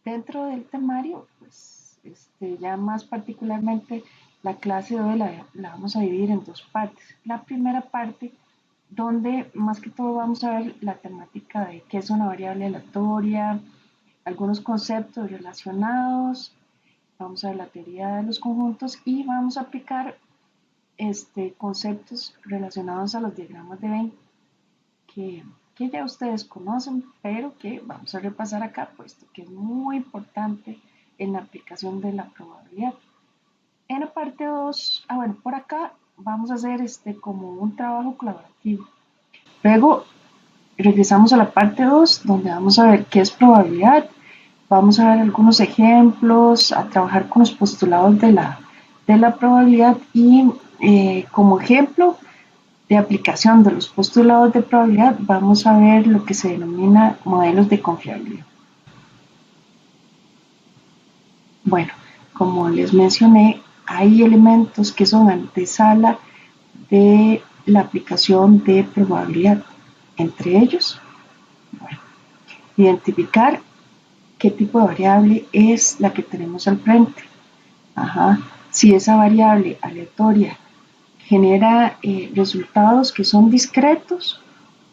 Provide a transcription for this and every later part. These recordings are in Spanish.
Dentro del temario, pues ya más particularmente la clase de hoy la vamos a dividir en dos partes. La primera parte, donde más que todo vamos a ver la temática de qué es una variable aleatoria, algunos conceptos relacionados, vamos a ver la teoría de los conjuntos y vamos a aplicar conceptos relacionados a los diagramas de Venn que, que ya ustedes conocen, pero que vamos a repasar acá, puesto que es muy importante en la aplicación de la probabilidad. En la parte 2, bueno, por acá vamos a hacer como un trabajo colaborativo. Luego regresamos a la parte 2, donde vamos a ver qué es probabilidad. Vamos a ver algunos ejemplos, a trabajar con los postulados de la probabilidad y como ejemplo de aplicación de los postulados de probabilidad vamos a ver lo que se denomina modelos de confiabilidad. Bueno, como les mencioné, hay elementos que son antesala de la aplicación de probabilidad. Entre ellos, bueno, identificar qué tipo de variable es la que tenemos al frente. Si esa variable aleatoria genera resultados que son discretos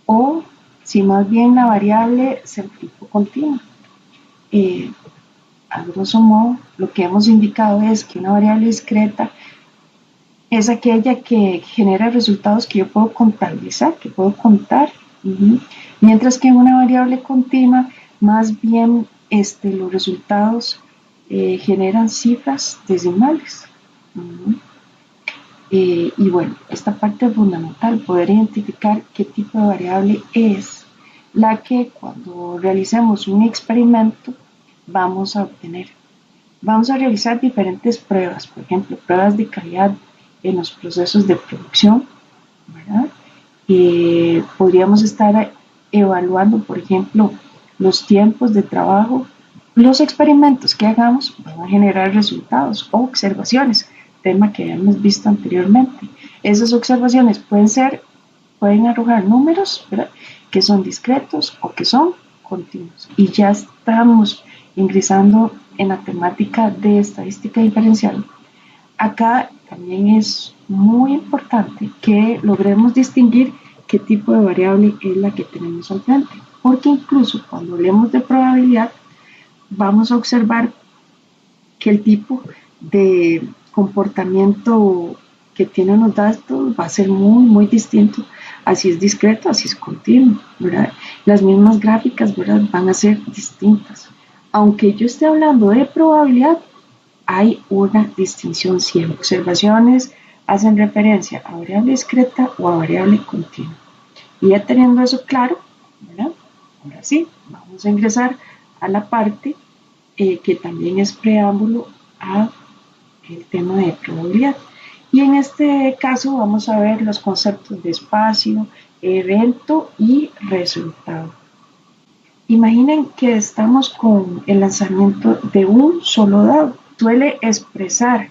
o si más bien la variable es el tipo continuo. A grosso modo, lo que hemos indicado es que una variable discreta es aquella que genera resultados que yo puedo contabilizar, que puedo contar, mientras que una variable continua, más bien los resultados generan cifras decimales. Y bueno, esta parte es fundamental, poder identificar qué tipo de variable es la que cuando realicemos un experimento vamos a obtener. Vamos a realizar diferentes pruebas, por ejemplo, pruebas de calidad en los procesos de producción, ¿verdad? Podríamos estar evaluando, por ejemplo, los tiempos de trabajo. Los experimentos que hagamos van a generar resultados o observaciones, tema que hemos visto anteriormente. Esas observaciones pueden arrojar números, ¿verdad?, que son discretos o que son continuos. Y ya estamos ingresando en la temática de estadística diferencial. Acá también es muy importante que logremos distinguir qué tipo de variable es la que tenemos al frente, porque incluso cuando hablemos de probabilidad vamos a observar que el tipo de comportamiento que tienen los datos va a ser muy, muy distinto. Así es discreto, así es continuo, ¿verdad? Las mismas gráficas, ¿verdad?, van a ser distintas. Aunque yo esté hablando de probabilidad, hay una distinción siempre. Observaciones hacen referencia a variable discreta o a variable continua. Y ya teniendo eso claro, ¿verdad?, ahora sí, vamos a ingresar a la parte que también es preámbulo a el tema de probabilidad. Y en este caso vamos a ver los conceptos de espacio, evento y resultado. Imaginen que estamos con el lanzamiento de un solo dado. Suele expresar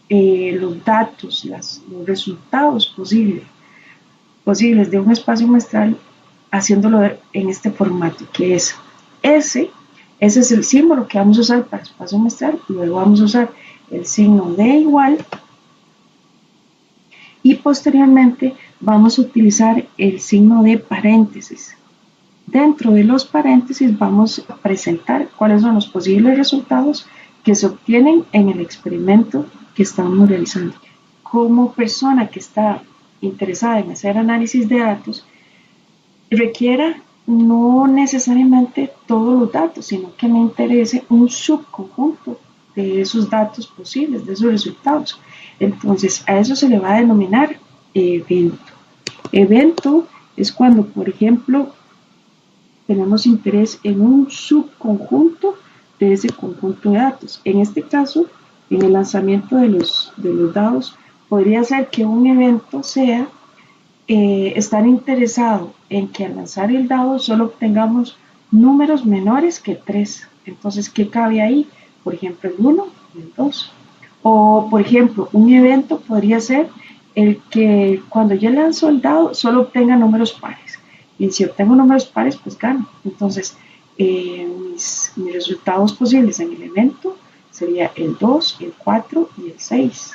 los datos, los resultados posibles de un espacio muestral haciéndolo en este formato que es S. Ese es el símbolo que vamos a usar para espacio muestral. Luego vamos a usar el signo de igual y posteriormente vamos a utilizar el signo de paréntesis. Dentro de los paréntesis vamos a presentar cuáles son los posibles resultados que se obtienen en el experimento que estamos realizando. Como persona que está interesada en hacer análisis de datos, requiera no necesariamente todos los datos, sino que me interese un subconjunto de esos datos posibles, de esos resultados. Entonces, a eso se le va a denominar evento. Evento es cuando, por ejemplo, tenemos interés en un subconjunto de ese conjunto de datos. En este caso, en el lanzamiento de los dados, podría ser que un evento sea estar interesado en que al lanzar el dado solo obtengamos números menores que 3. Entonces, ¿qué cabe ahí? Por ejemplo, el 1 y el 2. O, por ejemplo, un evento podría ser el que cuando yo lanzo el dado solo obtenga números pares. Y si obtengo números pares, pues gano. Entonces, mis resultados posibles en el evento sería el 2, el 4 y el 6.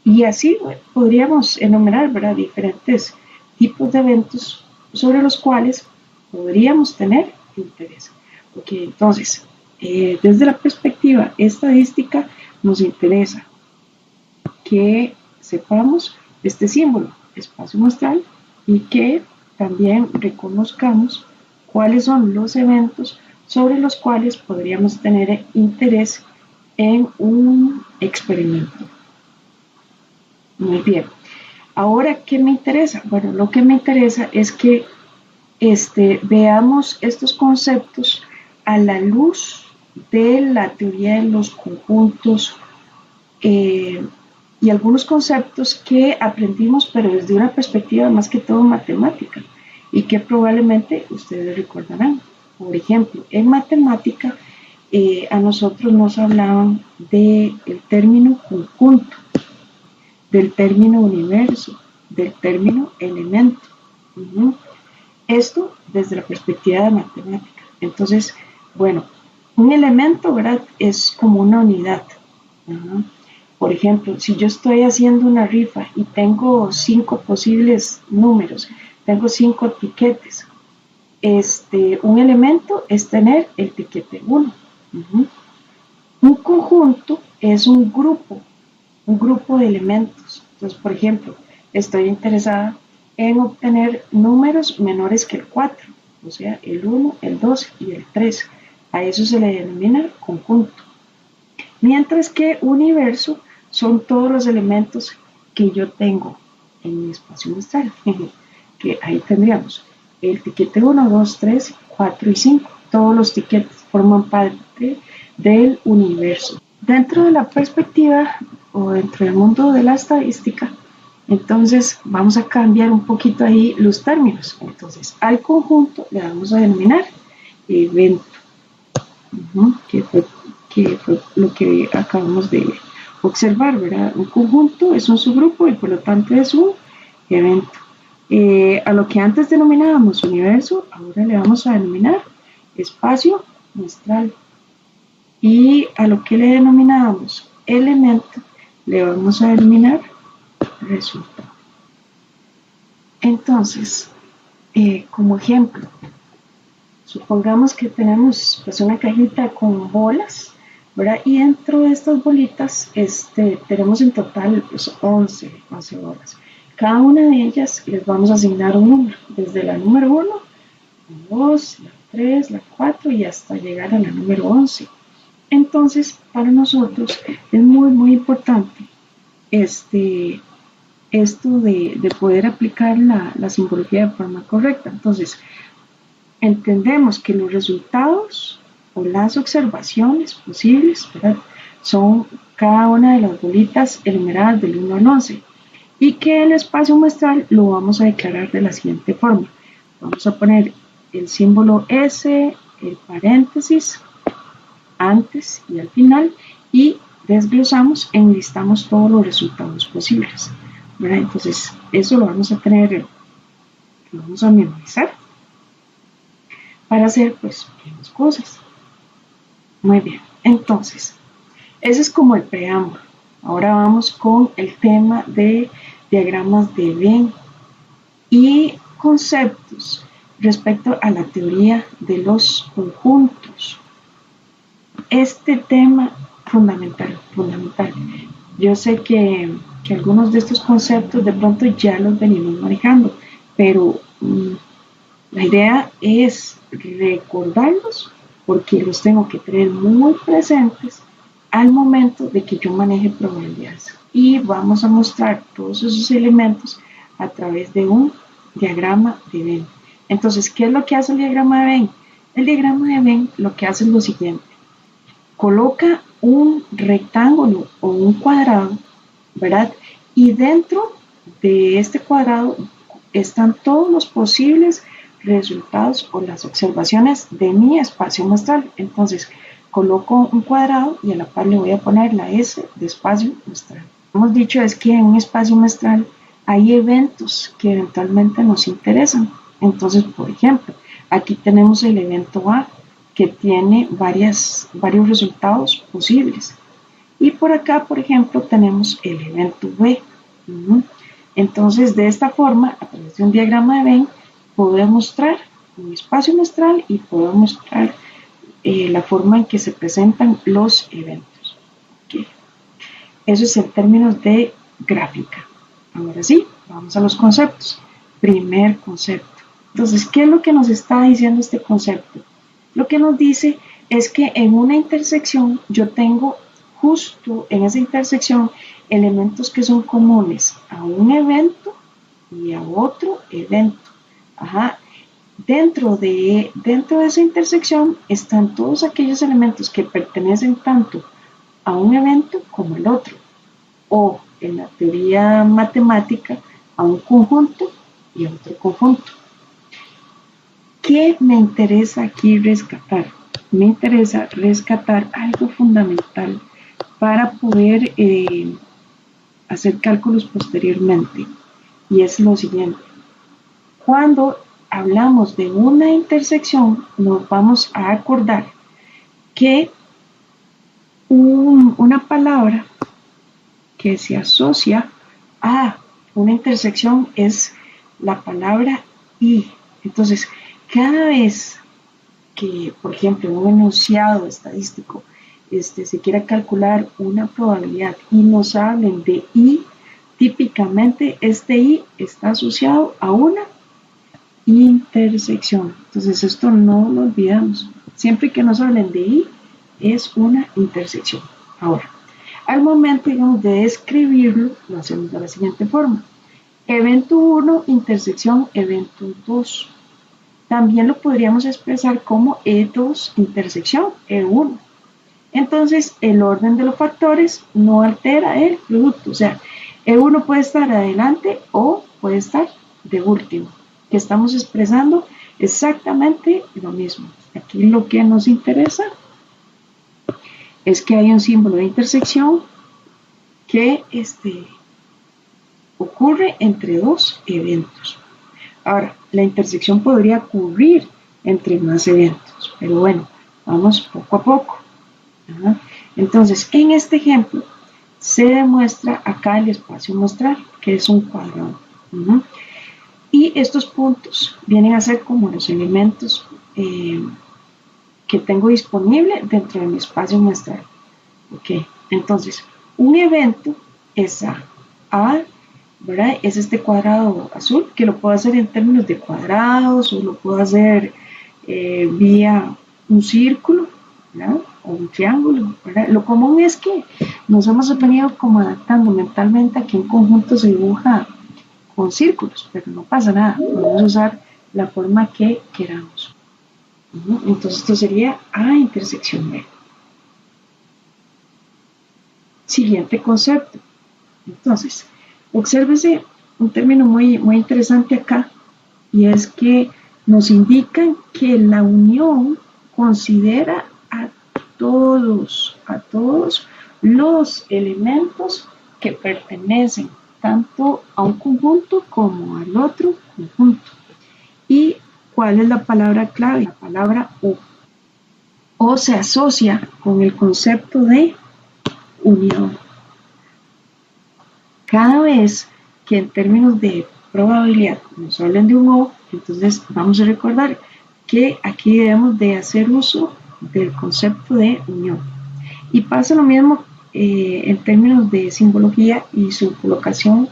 Y así podríamos enumerar, ¿verdad?, diferentes tipos de eventos sobre los cuales podríamos tener interés. Ok, entonces, desde la perspectiva estadística, nos interesa que sepamos este símbolo, espacio muestral, y que también reconozcamos cuáles son los eventos sobre los cuales podríamos tener interés en un experimento. Muy bien. Ahora, ¿qué me interesa? Bueno, lo que me interesa es que veamos estos conceptos a la luz de la teoría de los conjuntos y algunos conceptos que aprendimos, pero desde una perspectiva más que todo matemática y que probablemente ustedes recordarán. Por ejemplo, en matemática a nosotros nos hablaban del término conjunto, del término universo, del término elemento. Esto desde la perspectiva de matemática. Entonces, bueno, un elemento, ¿verdad?, es como una unidad. Por ejemplo, si yo estoy haciendo una rifa y tengo 5 posibles números, tengo 5 tiquetes, un elemento es tener el tiquete 1. Un conjunto es un grupo de elementos. Entonces, por ejemplo, estoy interesada en obtener números menores que el 4, o sea, el 1, el 2 y el 3. A eso se le denomina conjunto. Mientras que universo son todos los elementos que yo tengo en mi espacio muestral. Que ahí tendríamos el tiquete 1, 2, 3, 4 y 5. Todos los tiquetes forman parte del universo. Dentro de la perspectiva o dentro del mundo de la estadística, entonces vamos a cambiar un poquito ahí los términos. Entonces al conjunto le vamos a denominar evento, que fue lo que acabamos de observar, ¿verdad? Un conjunto es un subgrupo y por lo tanto es un evento. A lo que antes denominábamos universo, ahora le vamos a denominar espacio muestral. Y a lo que le denominábamos elemento, le vamos a denominar resultado. Entonces, como ejemplo, supongamos que tenemos pues una cajita con bolas, ¿verdad? Y dentro de estas bolitas tenemos en total pues, 11 bolas. Cada una de ellas les vamos a asignar un número, desde la número 1, la 2, la 3, la 4 y hasta llegar a la número 11. Entonces, para nosotros es muy importante esto de poder aplicar la simbología de forma correcta. Entonces, entendemos que los resultados o las observaciones posibles, ¿verdad?, son cada una de las bolitas enumeradas del 1 al 11 y que el espacio muestral lo vamos a declarar de la siguiente forma. Vamos a poner el símbolo S, el paréntesis, antes y al final, y desglosamos, enlistamos todos los resultados posibles, ¿verdad? Entonces, eso lo vamos a memorizar para hacer, pues, menos cosas. Muy bien, entonces, ese es como el preámbulo. Ahora vamos con el tema de diagramas de Venn y conceptos respecto a la teoría de los conjuntos. Este tema fundamental. Yo sé que algunos de estos conceptos de pronto ya los venimos manejando, pero la idea es recordarlos porque los tengo que tener muy presentes al momento de que yo maneje probabilidades. Y vamos a mostrar todos esos elementos a través de un diagrama de Venn. Entonces, ¿qué es lo que hace el diagrama de Venn? El diagrama de Venn lo que hace es lo siguiente. Coloca un rectángulo o un cuadrado, ¿verdad? Y dentro de este cuadrado están todos los posibles resultados o las observaciones de mi espacio muestral. Entonces, coloco un cuadrado y a la par le voy a poner la S de espacio muestral. Lo que hemos dicho es que en un espacio muestral hay eventos que eventualmente nos interesan. Entonces, por ejemplo, aquí tenemos el evento A, que tiene varios resultados posibles. Y por acá, por ejemplo, tenemos el evento B. Entonces, de esta forma, a través de un diagrama de Venn, puedo mostrar un espacio muestral y puedo mostrar la forma en que se presentan los eventos. ¿Okay? Eso es en términos de gráfica. Ahora sí, vamos a los conceptos. Primer concepto. Entonces, ¿qué es lo que nos está diciendo este concepto? Lo que nos dice es que en una intersección yo tengo justo en esa intersección elementos que son comunes a un evento y a otro evento. Dentro de esa intersección están todos aquellos elementos que pertenecen tanto a un evento como al otro, o en la teoría matemática a un conjunto y a otro conjunto. ¿Qué me interesa aquí rescatar? Me interesa rescatar algo fundamental para poder hacer cálculos posteriormente, y es lo siguiente. Cuando hablamos de una intersección, nos vamos a acordar que una palabra que se asocia a una intersección es la palabra y. Entonces, cada vez que, por ejemplo, en un enunciado estadístico se quiera calcular una probabilidad y nos hablen de y, típicamente este y está asociado a una intersección. Entonces, esto no lo olvidamos. Siempre que nos hablen de y, es una intersección. Ahora, al momento, digamos, de escribirlo, lo hacemos de la siguiente forma. Evento 1, intersección, evento 2. También lo podríamos expresar como E2, intersección, E1. Entonces, el orden de los factores no altera el producto. O sea, E1 puede estar adelante o puede estar de último. Que estamos expresando exactamente lo mismo. Aquí lo que nos interesa es que hay un símbolo de intersección que ocurre entre dos eventos. Ahora, la intersección podría ocurrir entre más eventos, pero bueno, vamos poco a poco. Entonces, en este ejemplo, se demuestra acá el espacio muestral, que es un cuadrado. Y estos puntos vienen a ser como los elementos que tengo disponible dentro de mi espacio muestral. Ok, entonces, un evento es A, ¿verdad? Es este cuadrado azul, que lo puedo hacer en términos de cuadrados o lo puedo hacer vía un círculo, ¿verdad? O un triángulo, ¿verdad? Lo común es que nos hemos venido como adaptando mentalmente a que un conjunto se dibuja con círculos, pero no pasa nada, podemos usar la forma que queramos. Entonces esto sería A intersección B. Siguiente concepto. Entonces, obsérvese un término muy interesante acá, y es que nos indican que la unión considera a todos los elementos que pertenecen tanto a un conjunto como al otro conjunto. ¿Y cuál es la palabra clave? La palabra o. O se asocia con el concepto de unión. Cada vez que en términos de probabilidad nos hablan de un O, entonces vamos a recordar que aquí debemos de hacer uso del concepto de unión. Y pasa lo mismo en términos de simbología y su colocación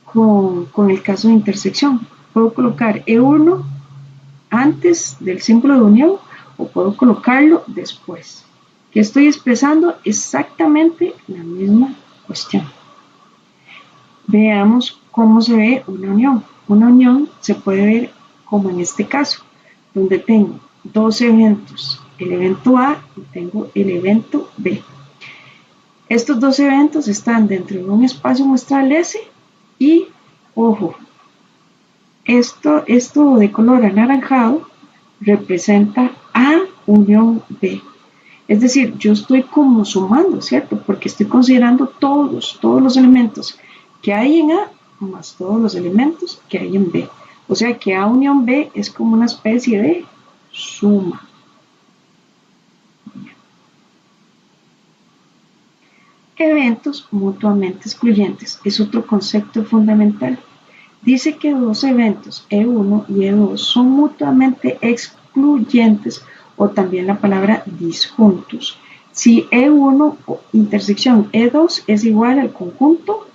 con el caso de intersección. Puedo colocar E1 antes del símbolo de unión o puedo colocarlo después. Que estoy expresando exactamente la misma cuestión. Veamos cómo se ve una unión. Una unión se puede ver como en este caso, donde tengo dos eventos, el evento A y tengo el evento B. Estos dos eventos están dentro de un espacio muestral S y, ojo, esto de color anaranjado representa A unión B. Es decir, yo estoy como sumando, ¿cierto? Porque estoy considerando todos los elementos que hay en A más todos los elementos que hay en B. O sea que A unión B es como una especie de suma. Eventos mutuamente excluyentes es otro concepto fundamental. Dice que dos eventos, E1 y E2, son mutuamente excluyentes, o también la palabra disjuntos, si E1 o intersección E2 es igual al conjunto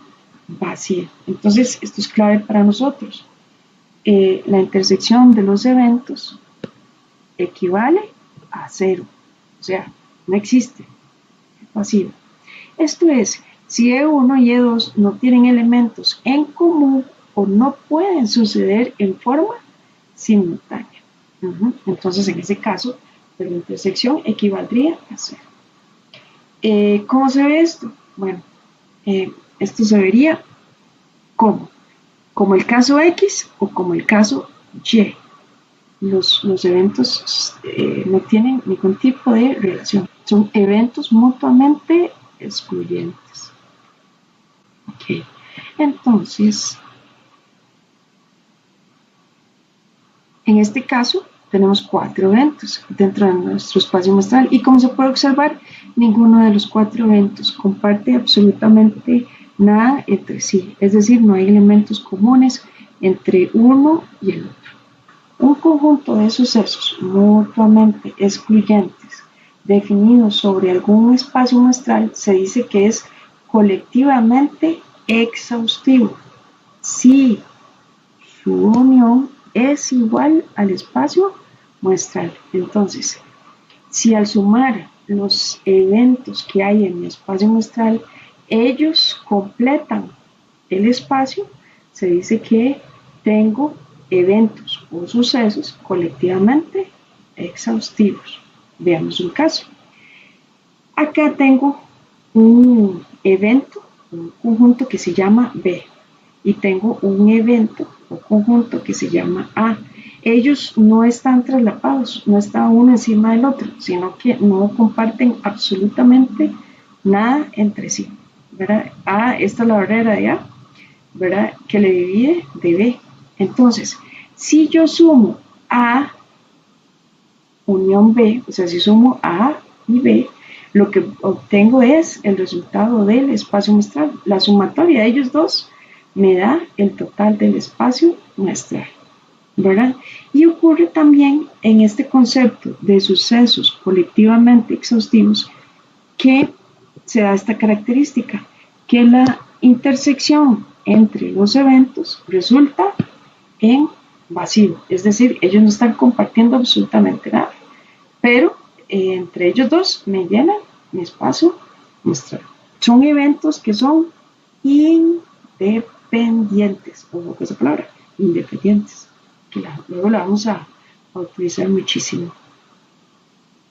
vacío. Entonces, esto es clave para nosotros. La intersección de los eventos equivale a cero, o sea, no existe, es vacío. Esto es, si E1 y E2 no tienen elementos en común o no pueden suceder en forma simultánea. Entonces, en ese caso, pues, la intersección equivaldría a cero. ¿Cómo se ve esto? Bueno, esto se vería como el caso X o como el caso Y. Los eventos no tienen ningún tipo de relación. Son eventos mutuamente excluyentes. Ok. Entonces, en este caso, tenemos 4 eventos dentro de nuestro espacio muestral y como se puede observar, ninguno de los 4 eventos comparte absolutamente nada entre sí, es decir, no hay elementos comunes entre uno y el otro. Un conjunto de sucesos mutuamente excluyentes definidos sobre algún espacio muestral se dice que es colectivamente exhaustivo si su unión es igual al espacio muestral. Entonces, si al sumar los eventos que hay en mi espacio muestral, ellos completan el espacio, se dice que tengo eventos o sucesos colectivamente exhaustivos. Veamos un caso. Acá tengo un evento, un conjunto que se llama B y tengo un evento o conjunto que se llama A. Ellos no están traslapados, no está uno encima del otro, sino que no comparten absolutamente nada entre sí, ¿verdad? A, esta es la barrera de A, ¿verdad? Que le divide de B. Entonces, si yo sumo A unión B, o sea, si sumo A y B, lo que obtengo es el resultado del espacio muestral. La sumatoria de ellos dos me da el total del espacio muestral, ¿verdad? Y ocurre también en este concepto de sucesos colectivamente exhaustivos que se da esta característica, que la intersección entre los eventos resulta en vacío, es decir, ellos no están compartiendo absolutamente nada, pero entre ellos dos me llenan mi espacio muestral. Son eventos que son independientes, ojo con esa palabra, independientes, que luego la vamos a utilizar muchísimo.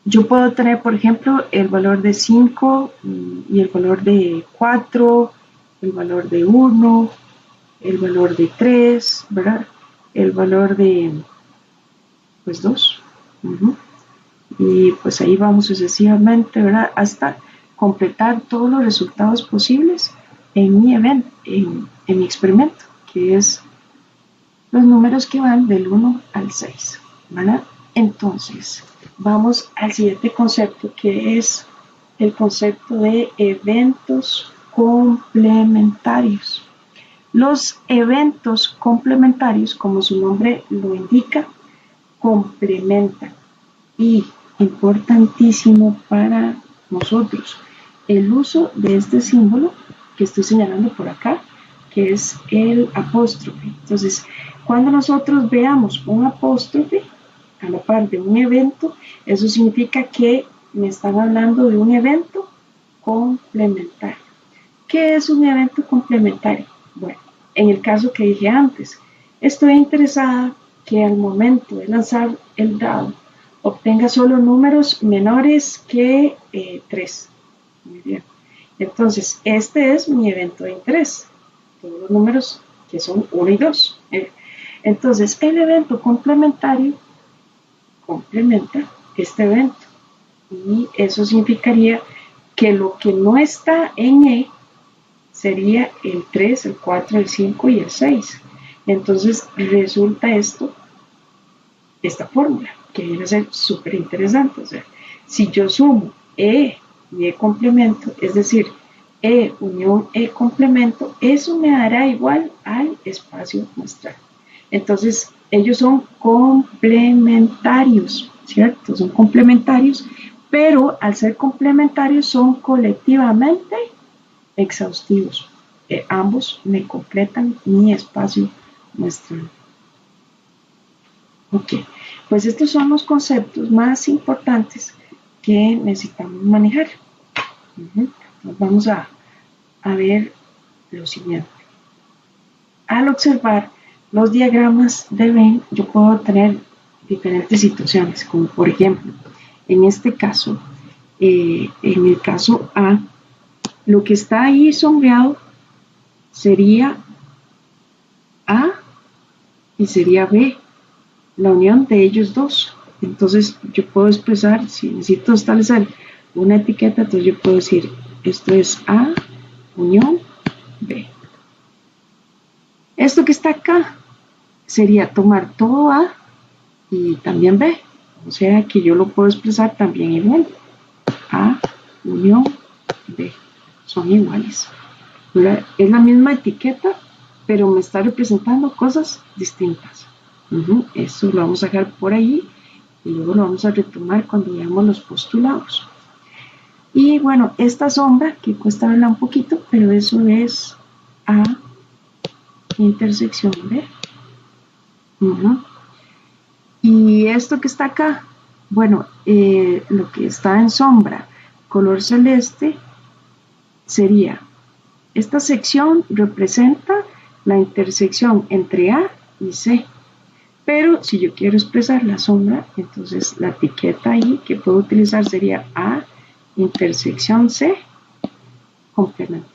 Yo puedo tener, por ejemplo, el valor de 5 y el valor de 4, el valor de 1, el valor de 3, ¿verdad? El valor de, pues, 2. Y pues ahí vamos sucesivamente, ¿verdad? Hasta completar todos los resultados posibles en mi evento, en mi experimento, que es los números que van del 1 al 6, ¿verdad? Entonces, vamos al siguiente concepto, que es el concepto de eventos complementarios. Los eventos complementarios, como su nombre lo indica, complementan y importantísimo para nosotros el uso de este símbolo que estoy señalando por acá, que es el apóstrofe. Entonces, cuando nosotros veamos un apóstrofe a la par de un evento, eso significa que me están hablando de un evento complementario. ¿Qué es un evento complementario? Bueno, en el caso que dije antes, estoy interesada que al momento de lanzar el dado obtenga solo números menores que 3. Muy bien. Entonces, este es mi evento de interés. Todos los números que son 1 y 2. Entonces, el evento complementario complementa este evento. Y eso significaría que lo que no está en E sería el 3, el 4, el 5 y el 6. Entonces, resulta esta fórmula, que viene a ser súper interesante. O sea, si yo sumo E y E complemento, es decir, E unión E complemento, eso me dará igual al espacio muestral. Entonces, ellos son complementarios, ¿cierto? Son complementarios, pero al ser complementarios son colectivamente exhaustivos. Ambos me completan mi espacio muestral. Ok, pues estos son los conceptos más importantes que necesitamos manejar. Vamos a ver lo siguiente. Al observar los diagramas de Venn, yo puedo tener diferentes situaciones, como por ejemplo, en este caso, en el caso A, lo que está ahí sombreado sería A y sería B, la unión de ellos dos. Entonces yo puedo expresar, si necesito establecer una etiqueta, entonces yo puedo decir, esto es A unión B. Esto que está acá sería tomar todo A y también B. O sea que yo lo puedo expresar también igual. A unión B. Son iguales. Es la misma etiqueta, pero me está representando cosas distintas. Eso lo vamos a dejar por ahí y luego lo vamos a retomar cuando veamos los postulados. Y bueno, esta sombra, que cuesta verla un poquito, pero eso es A intersección B. Y esto que está acá, bueno, lo que está en sombra, color celeste, sería, esta sección representa la intersección entre A y C. Pero si yo quiero expresar la sombra, entonces la etiqueta ahí que puedo utilizar sería A intersección C complemento.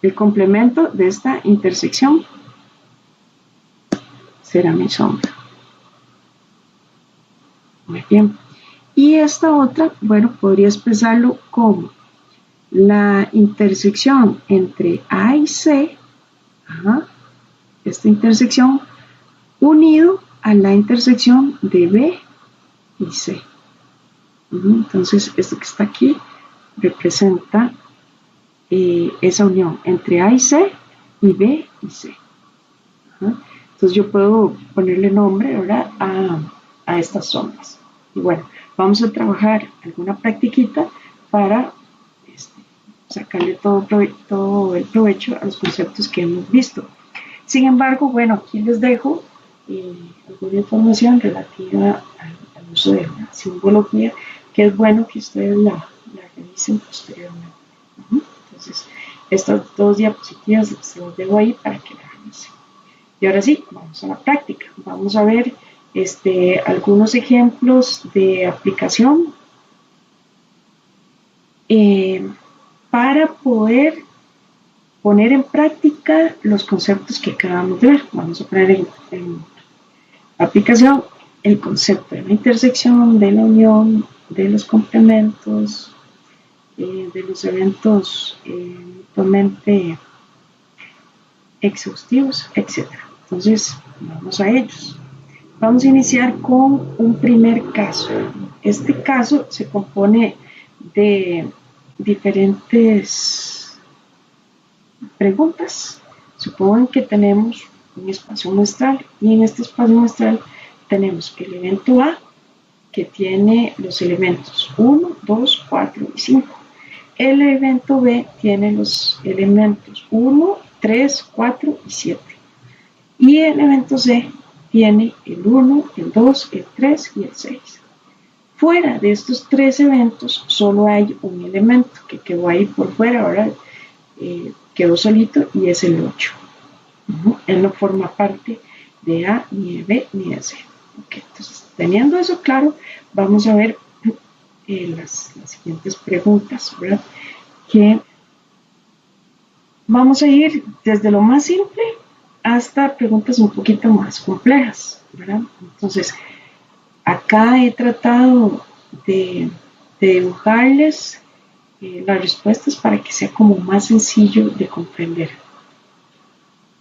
El complemento de esta intersección será mi sombra. Muy bien. Y esta otra, bueno, podría expresarlo como la intersección entre A y C, esta intersección unido a la intersección de B y C. Entonces, esto que está aquí representa esa unión entre A y C y B y C. Entonces, yo puedo ponerle nombre, ¿verdad?, a estas sombras. Y bueno, vamos a trabajar alguna practiquita para sacarle todo el provecho a los conceptos que hemos visto. Sin embargo, bueno, aquí les dejo alguna información relativa al uso de la simbología, que es bueno que ustedes la revisen posteriormente. Entonces, estas dos diapositivas se las dejo ahí para que la revisen. Y ahora sí, vamos a la práctica. Vamos a ver algunos ejemplos de aplicación para poder poner en práctica los conceptos que acabamos de ver. Vamos a poner en aplicación el concepto de la intersección, de la unión, de los complementos, de los eventos mutuamente exhaustivos, etc. Entonces, vamos a ellos. Vamos a iniciar con un primer caso. Este caso se compone de diferentes preguntas. Supongan que tenemos un espacio muestral y en este espacio muestral tenemos el evento A que tiene los elementos 1, 2, 4 y 5. El evento B tiene los elementos 1, 3, 4 y 7. Y el evento C tiene el 1, el 2, el 3 y el 6. Fuera de estos tres eventos solo hay un elemento que quedó ahí por fuera, ahora quedó solito y es el 8. Él no forma parte de A, ni de B, ni de C. Okay, entonces, teniendo eso claro, vamos a ver las siguientes preguntas, ¿verdad? Que vamos a ir desde lo más simple hasta preguntas un poquito más complejas, ¿verdad? Entonces, acá he tratado de dibujarles las respuestas para que sea como más sencillo de comprender.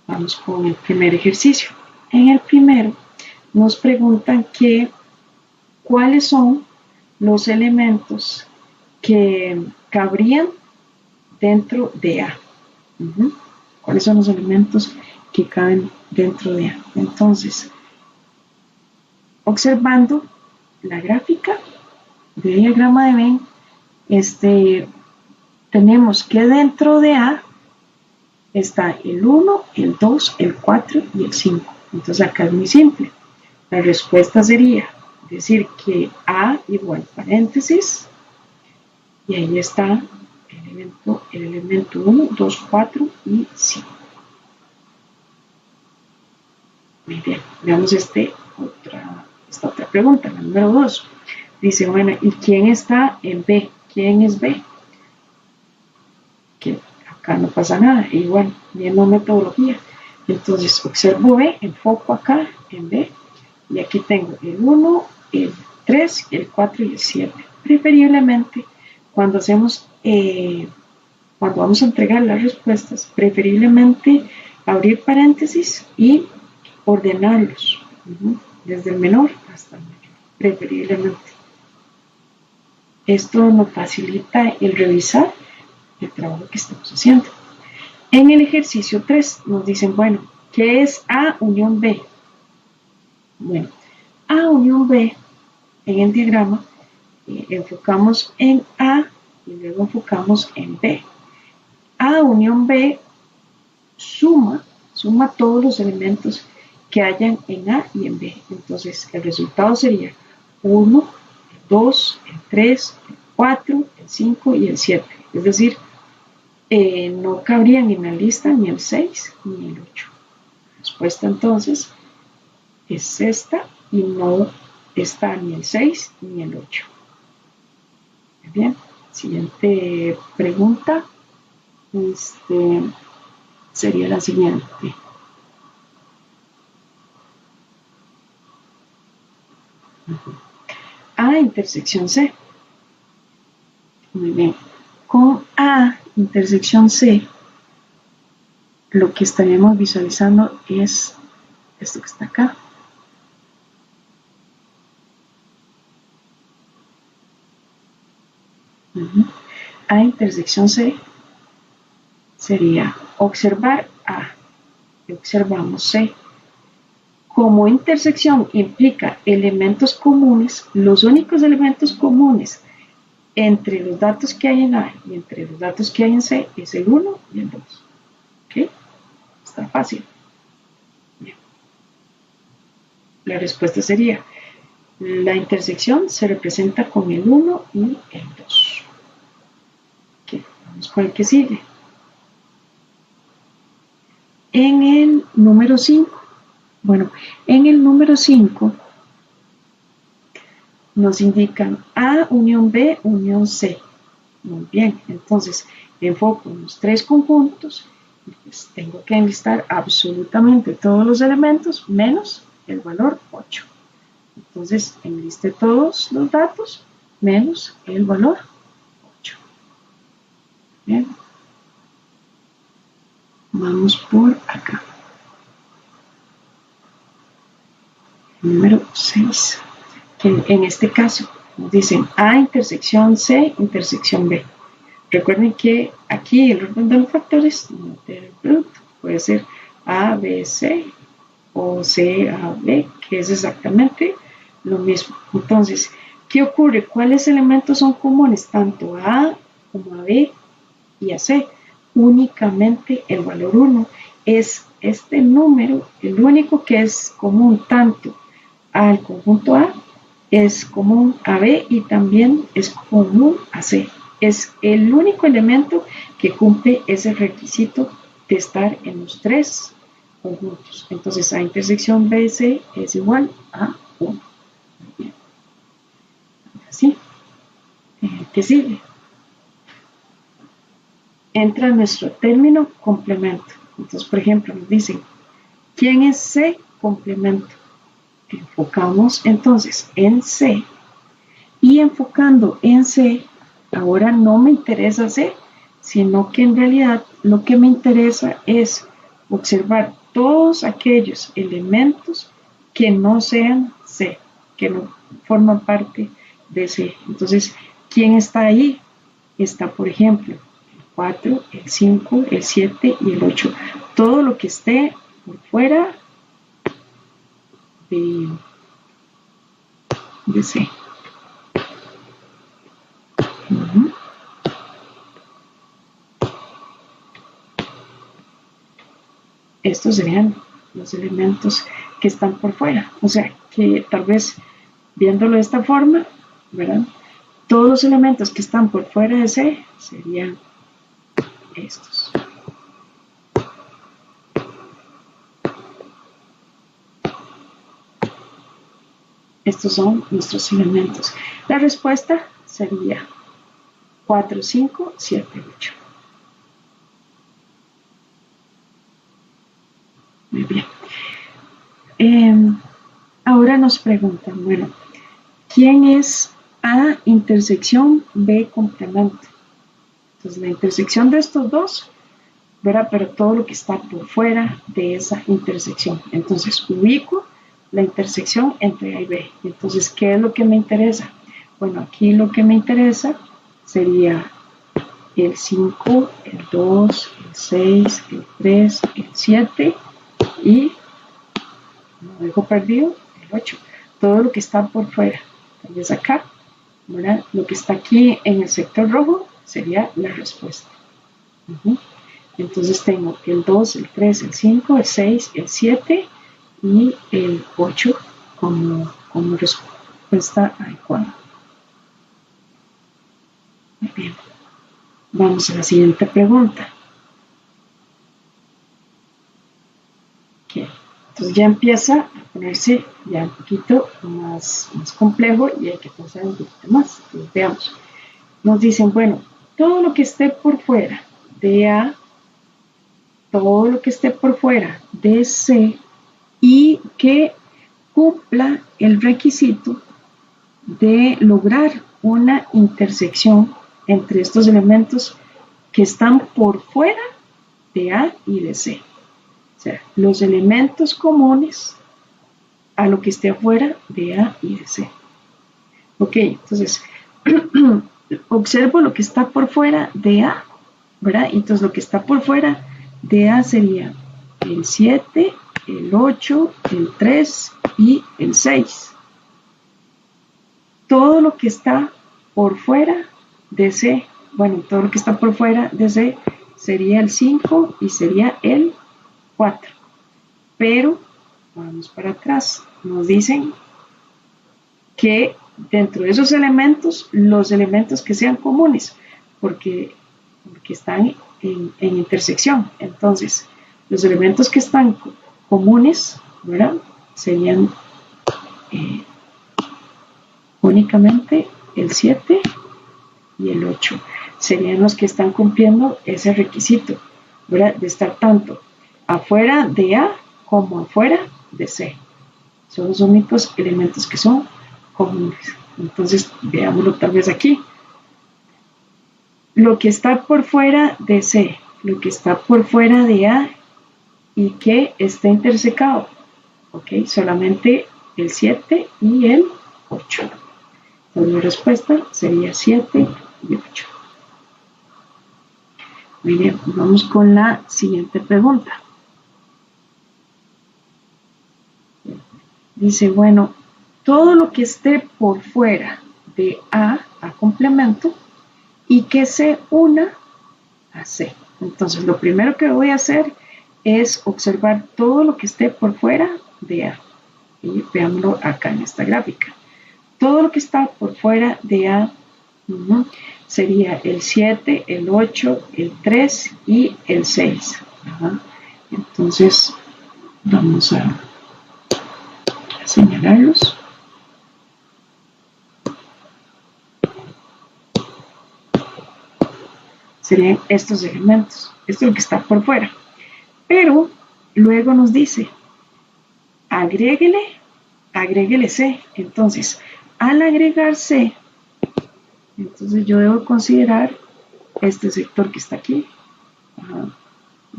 Vamos con el primer ejercicio. En el primero nos preguntan cuáles son los elementos que cabrían dentro de A. ¿Cuáles son los elementos que caben dentro de A? Entonces, observando la gráfica de diagrama de Venn, tenemos que dentro de A está el 1, el 2, el 4 y el 5. Entonces acá es muy simple. La respuesta sería decir que A igual paréntesis, y ahí está el elemento 1, 2, 4 y 5. Muy bien, veamos esta otra pregunta, la número 2. Dice, bueno, ¿y quién está en B? ¿Quién es B? Que acá no pasa nada, igual, viendo metodología. Entonces observo B, enfoco acá en B, y aquí tengo el 1, el 3, el 4 y el 7. Preferiblemente, cuando vamos a entregar las respuestas, preferiblemente abrir paréntesis y ordenarlos, desde el menor hasta el mayor, preferiblemente. Esto nos facilita el revisar el trabajo que estamos haciendo. En el ejercicio 3 nos dicen, bueno, ¿qué es A unión B? Bueno, A unión B en el diagrama enfocamos en A y luego enfocamos en B. A unión B suma todos los elementos que hayan en A y en B. Entonces el resultado sería 1, el 2, el 3, el 4, el 5 y el 7. Es decir, no cabrían en la lista ni el 6 ni el 8. La respuesta entonces es esta y no está ni el 6 ni el 8. Bien, siguiente pregunta sería la siguiente. A intersección C. Muy bien. Con A intersección C, lo que estaríamos visualizando es esto que está acá. A intersección C sería observar A y observamos C. Como intersección implica elementos comunes, los únicos elementos comunes entre los datos que hay en A y entre los datos que hay en C es el 1 y el 2. ¿Ok? Está fácil. Bien. La respuesta sería, la intersección se representa con el 1 y el 2. Ok, vamos con el que sigue. En el número 5, bueno, en el número 5 nos indican A unión B unión C. Muy bien, entonces enfoco en los tres conjuntos y pues tengo que enlistar absolutamente todos los elementos menos el valor 8. Entonces enlisté todos los datos menos el valor 8. Bien. Vamos por acá. Número 6. Que en este caso nos dicen A intersección C intersección B. Recuerden que aquí el orden de los factores no del producto. Puede ser A, B, C o C, A, B, que es exactamente lo mismo. Entonces, ¿qué ocurre? ¿Cuáles elementos son comunes tanto a A como a B y a C? Únicamente el valor 1 es este número, el único que es común tanto al conjunto A, es común a B y también es común a C. Es el único elemento que cumple ese requisito de estar en los tres conjuntos. Entonces A intersección BC es igual a 1. Bien. Así. ¿Qué sigue? Entra nuestro término complemento. Entonces, por ejemplo, nos dicen, ¿quién es C complemento? Enfocamos entonces en C y enfocando en C, ahora no me interesa C, sino que en realidad lo que me interesa es observar todos aquellos elementos que no sean C, que no forman parte de C. Entonces, ¿quién está ahí? Está, por ejemplo, el 4, el 5, el 7 y el 8. Todo lo que esté por fuera de C. Estos serían los elementos que están por fuera. O sea, que tal vez viéndolo de esta forma, ¿verdad? Todos los elementos que están por fuera de C serían estos. Estos son nuestros elementos. La respuesta sería 4, 5, 7, 8. Muy bien. Ahora nos preguntan, bueno, ¿quién es A intersección B complemento? Entonces, la intersección de estos dos, ¿verdad? Pero todo lo que está por fuera de esa intersección. Entonces, ubico la intersección entre A y B. Entonces, ¿qué es lo que me interesa? Bueno, aquí lo que me interesa sería el 5, el 2, el 6, el 3, el 7 y, no dejo perdido, el 8. Todo lo que está por fuera. Tal vez acá, ¿verdad? Lo que está aquí en el sector rojo sería la respuesta. Entonces tengo el 2, el 3, el 5, el 6, el 7 y el 8 como respuesta adecuada. Muy bien. Vamos a la siguiente pregunta. Okay. Entonces ya empieza a ponerse ya un poquito más complejo y hay que pensar un poquito más. Entonces veamos. Nos dicen, bueno, todo lo que esté por fuera de A, todo lo que esté por fuera de C y que cumpla el requisito de lograr una intersección entre estos elementos que están por fuera de A y de C. O sea, los elementos comunes a lo que esté afuera de A y de C. Ok, entonces, observo lo que está por fuera de A, ¿verdad? Entonces, lo que está por fuera de A sería el 7, el 8, el 3 y el 6. Todo lo que está por fuera de C, bueno, todo lo que está por fuera de C sería el 5 y sería el 4. Pero, vamos para atrás, nos dicen que dentro de esos elementos, los elementos que sean comunes, porque están en intersección. Entonces, los elementos que están comunes, ¿verdad? Serían únicamente el 7 y el 8. Serían los que están cumpliendo ese requisito, ¿verdad? De estar tanto afuera de A como afuera de C. Son los únicos elementos que son comunes. Entonces, veámoslo tal vez aquí. Lo que está por fuera de C, lo que está por fuera de A y que está intersecado, ¿ok? Solamente el 7 y el 8. Entonces, la respuesta sería 7 y 8. Muy bien, vamos con la siguiente pregunta. Dice, bueno, todo lo que esté por fuera de A complemento, y que se una a C. Entonces, lo primero que voy a hacer es observar todo lo que esté por fuera de A. Y veámoslo acá en esta gráfica. Todo lo que está por fuera de A sería el 7, el 8, el 3 y el 6. Entonces, vamos a señalarlos. Serían estos elementos. Esto es lo que está por fuera. Pero luego nos dice, agréguele C. Entonces, al agregar C, entonces yo debo considerar este sector que está aquí.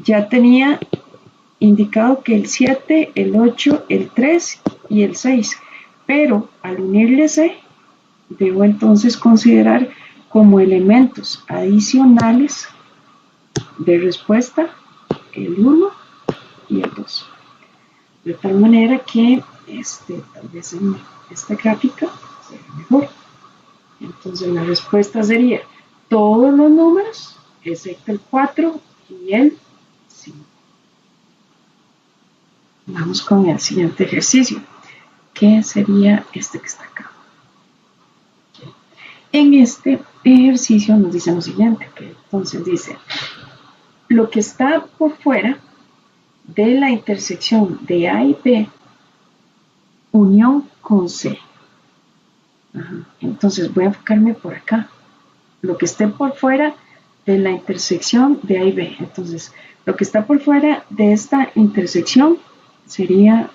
Ya tenía indicado que el 7, el 8, el 3 y el 6. Pero al unirle C, debo entonces considerar como elementos adicionales de respuesta el 1 y el 2. De tal manera que tal vez en esta gráfica sea mejor. Entonces la respuesta sería todos los números excepto el 4 y el 5. Vamos con el siguiente ejercicio, que sería este que está acá. En este ejercicio nos dice lo siguiente, que entonces dice, lo que está por fuera de la intersección de A y B, unión con C. Entonces voy a enfocarme por acá. Lo que esté por fuera de la intersección de A y B. Entonces, lo que está por fuera de esta intersección sería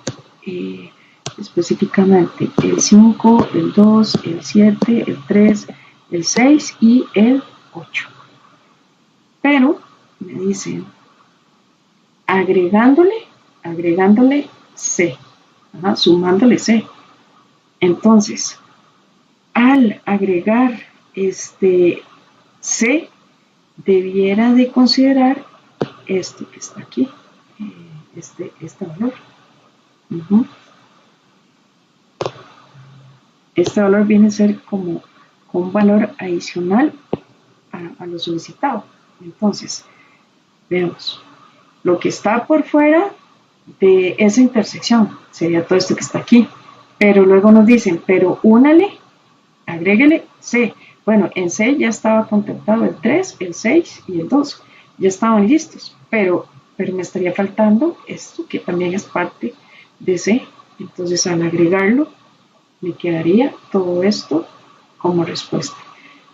específicamente el 5, el 2, el 7, el 3, el 6 y el 8. Pero me dicen agregándole C, sumándole C. Entonces, al agregar C, debiera de considerar esto que está aquí, este valor. Este valor viene a ser como un valor adicional a lo solicitado. Entonces, veamos. Lo que está por fuera de esa intersección sería todo esto que está aquí. Pero luego nos dicen, pero únale, agréguele C. Bueno, en C ya estaba contemplado el 3, el 6 y el 2. Ya estaban listos, pero me estaría faltando esto que también es parte de C. Entonces al agregarlo, me quedaría todo esto como respuesta.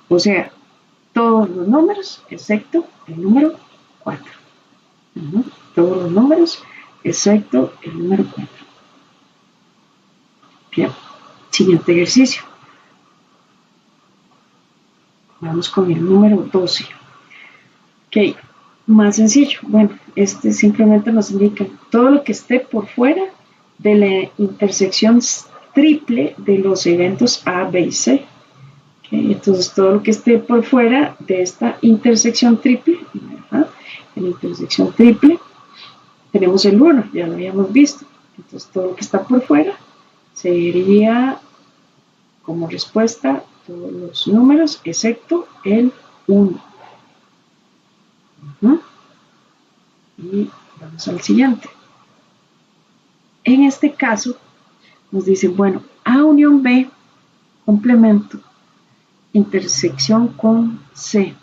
O sea, todos los números excepto el número 4. Todos los números excepto el número 4. Bien, siguiente ejercicio. Vamos con el número 12. Ok, más sencillo. Bueno, simplemente nos indica todo lo que esté por fuera de la intersección triple de los eventos A, B y C. Okay, entonces, todo lo que esté por fuera de esta intersección triple, en la intersección triple, tenemos el 1, ya lo habíamos visto. Entonces, todo lo que está por fuera sería como respuesta todos los números excepto el 1. Y vamos al siguiente. En este caso, nos dice, bueno, A unión B, complemento, intersección con C.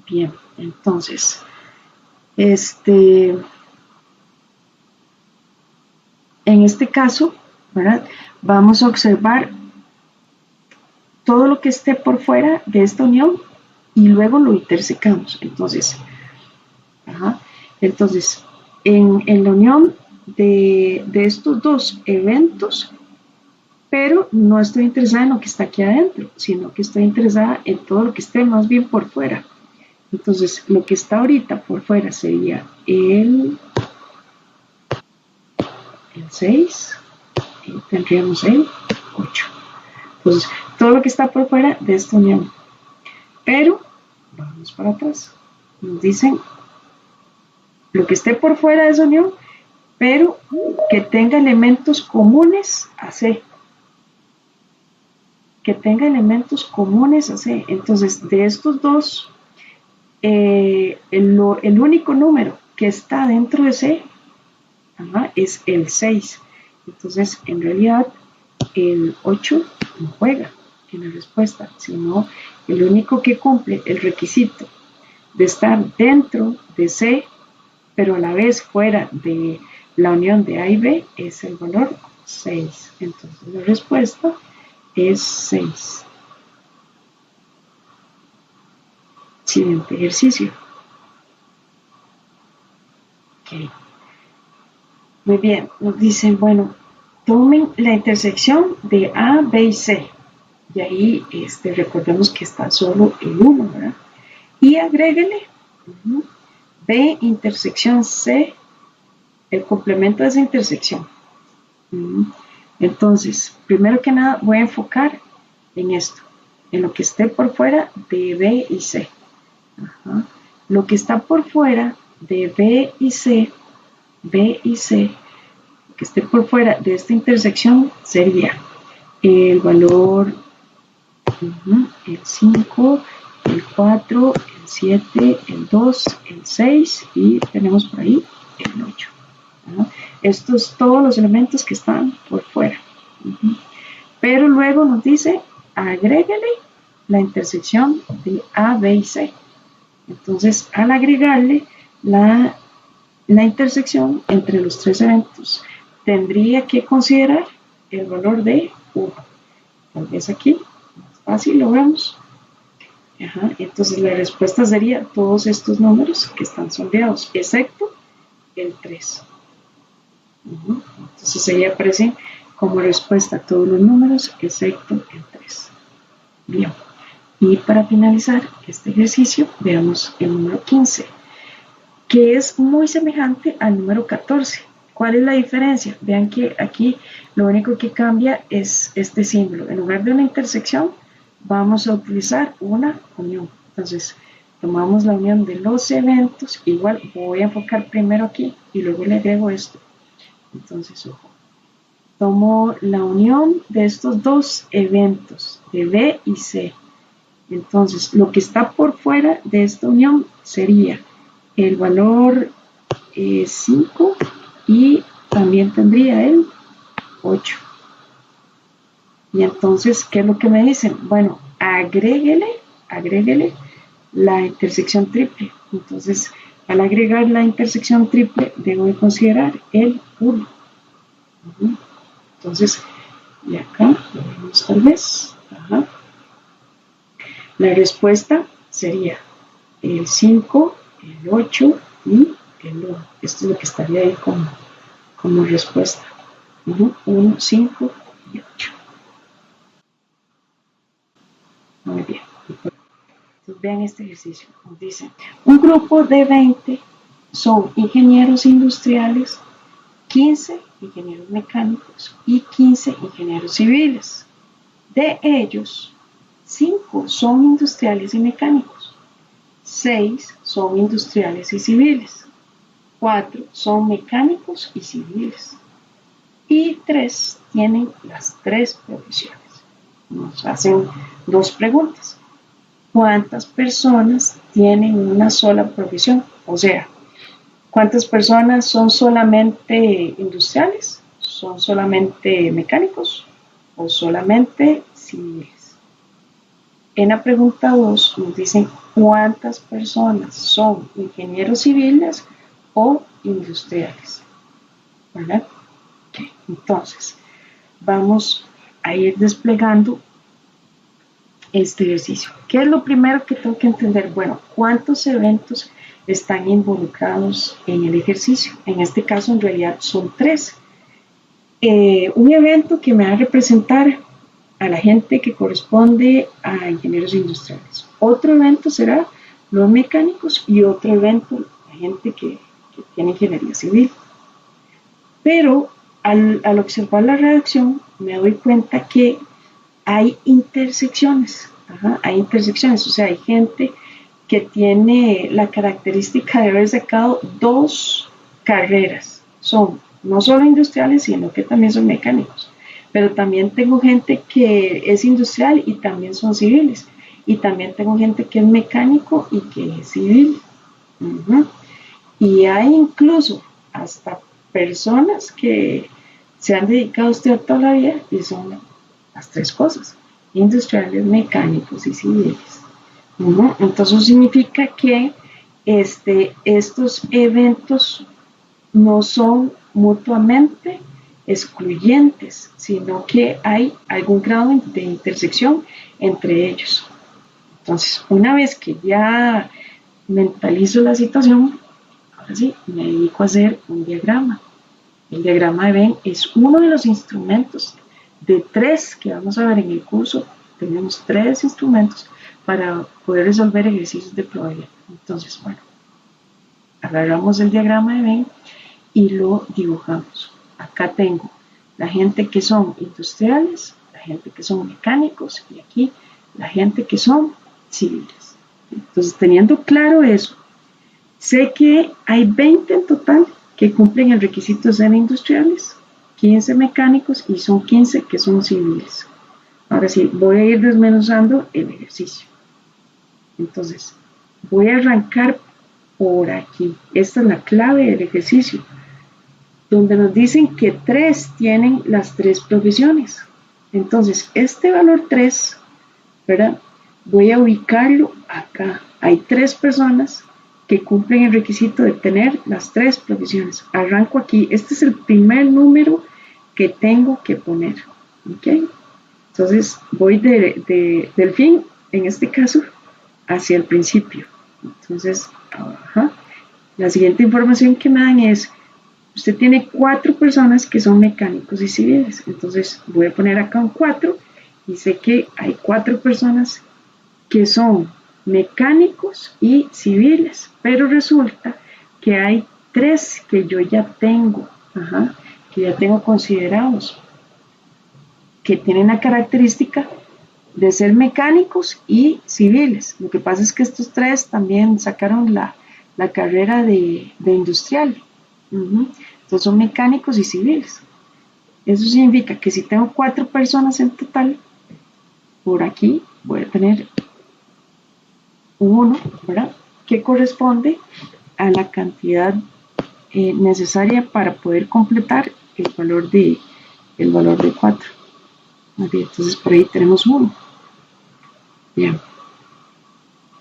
Bien, entonces, en este caso, ¿verdad? Vamos a observar todo lo que esté por fuera de esta unión y luego lo intersecamos. Entonces, en la unión de estos dos eventos, pero no estoy interesada en lo que está aquí adentro, sino que estoy interesada en todo lo que esté más bien por fuera. Entonces, lo que está ahorita por fuera sería el 6 y tendríamos el 8. Entonces, todo lo que está por fuera de esta unión. Pero, vamos para atrás. Nos dicen lo que esté por fuera de esa unión, pero que tenga elementos comunes a C. Que tenga elementos comunes a C. Entonces, de estos dos, el único número que está dentro de C es el 6. Entonces, en realidad, el 8 no juega en la respuesta, sino el único que cumple el requisito de estar dentro de C, pero a la vez fuera de la unión de A y B, es el valor 6. Entonces, la respuesta es 6. Siguiente ejercicio. Okay. Muy bien, nos dicen, bueno, tomen la intersección de A, B y C. Y ahí recordemos que está solo el 1, ¿verdad? Y agréguele B intersección C, el complemento de esa intersección. Entonces, primero que nada voy a enfocar en esto, en lo que esté por fuera de B y C. Lo que está por fuera de B y C, que esté por fuera de esta intersección sería el valor el 5, el 4, el 7, el 2, el 6 y tenemos por ahí el 8. Estos todos los elementos que están por fuera. Pero luego nos dice, agréguele la intersección de A, B y C. Entonces, al agregarle la intersección entre los tres eventos, tendría que considerar el valor de 1. Tal vez aquí, más fácil lo vemos. Entonces la respuesta sería todos estos números que están sombreados, excepto el 3. Entonces ahí aparece como respuesta todos los números, excepto el 3. Bien. Y para finalizar este ejercicio, veamos el número 15, que es muy semejante al número 14. ¿Cuál es la diferencia? Vean que aquí lo único que cambia es este símbolo. En lugar de una intersección, vamos a utilizar una unión. Entonces, tomamos la unión de los eventos. Igual voy a enfocar primero aquí y luego le agrego esto. Entonces, ojo. Tomo la unión de estos dos eventos, de B y C. Entonces, lo que está por fuera de esta unión sería el valor 5 y también tendría el 8. Y entonces, ¿qué es lo que me dicen? Bueno, agréguele la intersección triple. Entonces, al agregar la intersección triple, debo de considerar el 1. Entonces, y acá lo vemos tal vez. La respuesta sería el 5, el 8 y el 1. Esto es lo que estaría ahí como respuesta. 1, 5 y 8. Muy bien. Entonces vean este ejercicio. Nos dice, un grupo de 20 son ingenieros industriales, 15 ingenieros mecánicos y 15 ingenieros civiles. De ellos, 5 son industriales y mecánicos, 6 son industriales y civiles, 4 son mecánicos y civiles y 3 tienen las 3 profesiones. Nos hacen 2 preguntas. ¿Cuántas personas tienen una sola profesión? O sea, ¿cuántas personas son solamente industriales? ¿Son solamente mecánicos? ¿O solamente civiles? En la pregunta 2 nos dicen cuántas personas son ingenieros civiles o industriales. ¿Verdad? Okay. Entonces, vamos a ir desplegando este ejercicio. ¿Qué es lo primero que tengo que entender? Bueno, ¿cuántos eventos están involucrados en el ejercicio? En este caso, en realidad, son 3. Un evento que me va a representar a la gente que corresponde a ingenieros industriales. Otro evento será los mecánicos y otro evento la gente que tiene ingeniería civil. Pero al observar la redacción me doy cuenta que hay intersecciones. Hay intersecciones, o sea, hay gente que tiene la característica de haber sacado 2 carreras. Son no solo industriales, sino que también son mecánicos. Pero también tengo gente que es industrial y también son civiles. Y también tengo gente que es mecánico y que es civil. Y hay incluso hasta personas que se han dedicado a estudiar toda la vida y son las 3 cosas: industriales, mecánicos y civiles. Entonces eso significa que estos eventos no son mutuamente excluyentes, sino que hay algún grado de intersección entre ellos. Entonces, una vez que ya mentalizo la situación, ahora sí, me dedico a hacer un diagrama. El diagrama de Venn es uno de los instrumentos de 3 que vamos a ver en el curso. Tenemos 3 instrumentos para poder resolver ejercicios de probabilidad. Entonces, bueno, agarramos el diagrama de Venn y lo dibujamos. Acá tengo la gente que son industriales, la gente que son mecánicos y aquí la gente que son civiles. Entonces, teniendo claro eso, Sé que hay 20 en total que cumplen el requisito de ser industriales, 15 mecánicos y son 15 que son civiles. Ahora sí, voy a ir desmenuzando el ejercicio. Entonces, voy a arrancar por aquí. Esta es la clave del ejercicio, donde nos dicen que 3 tienen las 3 profesiones. Entonces, este valor 3, ¿verdad? Voy a ubicarlo acá. Hay 3 personas que cumplen el requisito de tener las 3 profesiones. Arranco aquí. Este es el primer número que tengo que poner. ¿Ok? Entonces, voy del fin, en este caso, hacia el principio. Entonces, la siguiente información que me dan es, usted tiene 4 personas que son mecánicos y civiles. Entonces, voy a poner acá un 4 y sé que hay 4 personas que son mecánicos y civiles, pero resulta que hay 3 que yo ya tengo, que ya tengo considerados, que tienen la característica de ser mecánicos y civiles. Lo que pasa es que estos 3 también sacaron la carrera de industrial. Entonces son mecánicos y civiles. Eso significa que si tengo 4 personas en total, por aquí voy a tener un 1, ¿verdad? Que corresponde a la cantidad necesaria para poder completar el valor de 4. Entonces por ahí tenemos 1. Bien.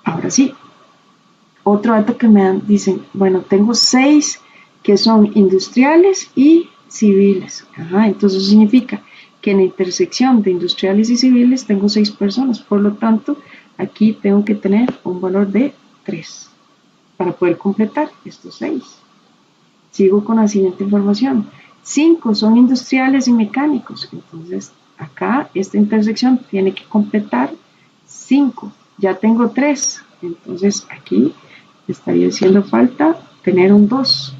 Ahora sí. Otro dato que me dan, dicen, bueno, tengo 6 que son industriales y civiles. Entonces eso significa que en la intersección de industriales y civiles tengo 6 personas. Por lo tanto, aquí tengo que tener un valor de 3 para poder completar estos 6. Sigo con la siguiente información. 5 son industriales y mecánicos. Entonces, acá esta intersección tiene que completar 5. Ya tengo 3. Entonces, aquí estaría haciendo falta tener un 2.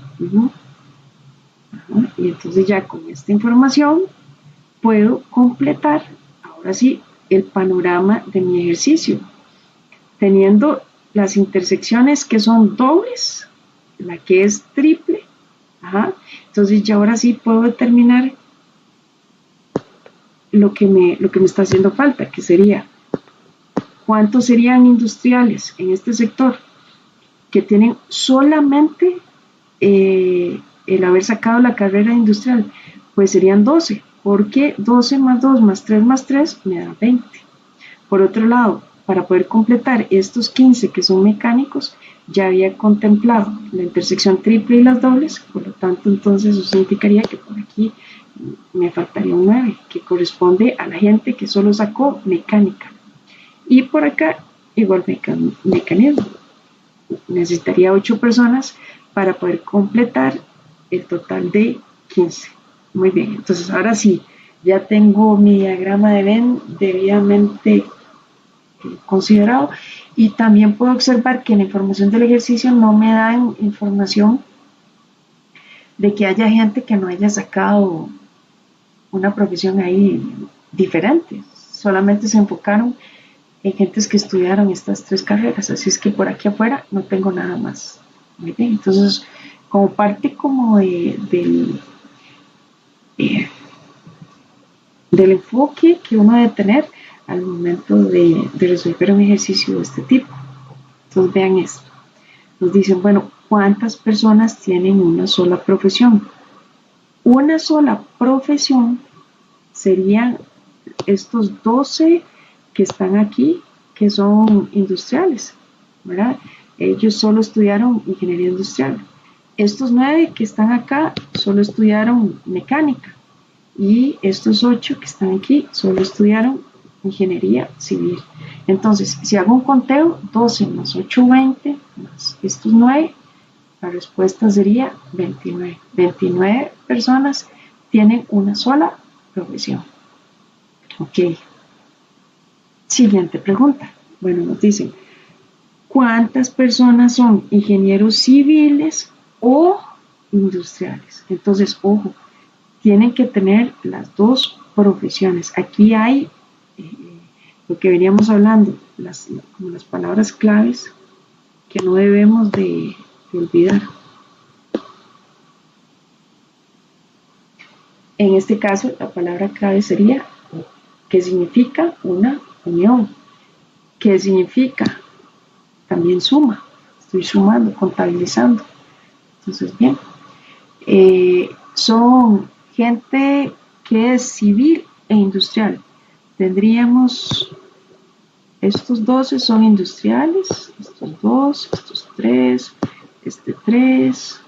Y entonces ya con esta información puedo completar, ahora sí, el panorama de mi ejercicio, teniendo las intersecciones que son dobles, la que es triple. Entonces ya ahora sí puedo determinar lo que me está haciendo falta, que sería cuántos serían industriales en este sector que tienen solamente el haber sacado la carrera industrial. Pues serían 12, porque 12 más 2 más 3 me da 20. Por otro lado, para poder completar estos 15 que son mecánicos, ya había contemplado la intersección triple y las dobles, por lo tanto entonces eso significaría que por aquí me faltaría un 9, que corresponde a la gente que solo sacó mecánica. Y por acá igual mecanismo. Necesitaría 8 personas para poder completar el total de 15. Muy bien, entonces ahora sí, ya tengo mi diagrama de Venn debidamente considerado y también puedo observar que en la información del ejercicio no me dan información de que haya gente que no haya sacado una profesión ahí diferente, solamente se enfocaron en gentes que estudiaron estas 3 carreras, así es que por aquí afuera no tengo nada más. Muy bien, entonces como parte como del enfoque que uno debe tener al momento de resolver un ejercicio de este tipo. Entonces vean esto. Nos dicen, bueno, ¿cuántas personas tienen una sola profesión? Una sola profesión serían estos 12 que están aquí, que son industriales, ¿verdad? Ellos solo estudiaron ingeniería industrial. Estos 9 que están acá solo estudiaron mecánica. Y estos 8 que están aquí solo estudiaron ingeniería civil. Entonces, si hago un conteo, 12 más 8, 20, más estos 9, la respuesta sería 29. 29 personas tienen una sola profesión. Ok. Siguiente pregunta. Bueno, nos dicen, ¿cuántas personas son ingenieros civiles o industriales? Entonces, ojo, tienen que tener las 2 profesiones. Aquí hay lo que veníamos hablando, como las palabras claves que no debemos de de olvidar. En este caso, la palabra clave sería O, que significa una unión, que significa también suma. Estoy sumando, contabilizando. Entonces, bien, son gente que es civil e industrial. Tendríamos estos 12 son industriales, estos 2, estos 3, este 3,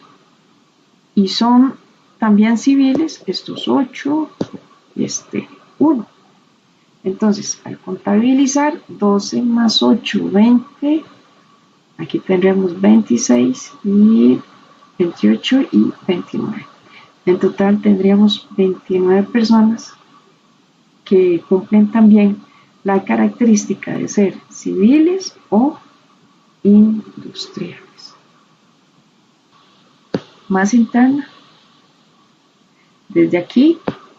y son también civiles, estos 8 y este 1. Entonces, al contabilizar 12 más 8, 20, aquí tendremos 26 y 28 y 29. En total tendríamos 29 personas que cumplen también la característica de ser civiles o industriales. Más interna, desde aquí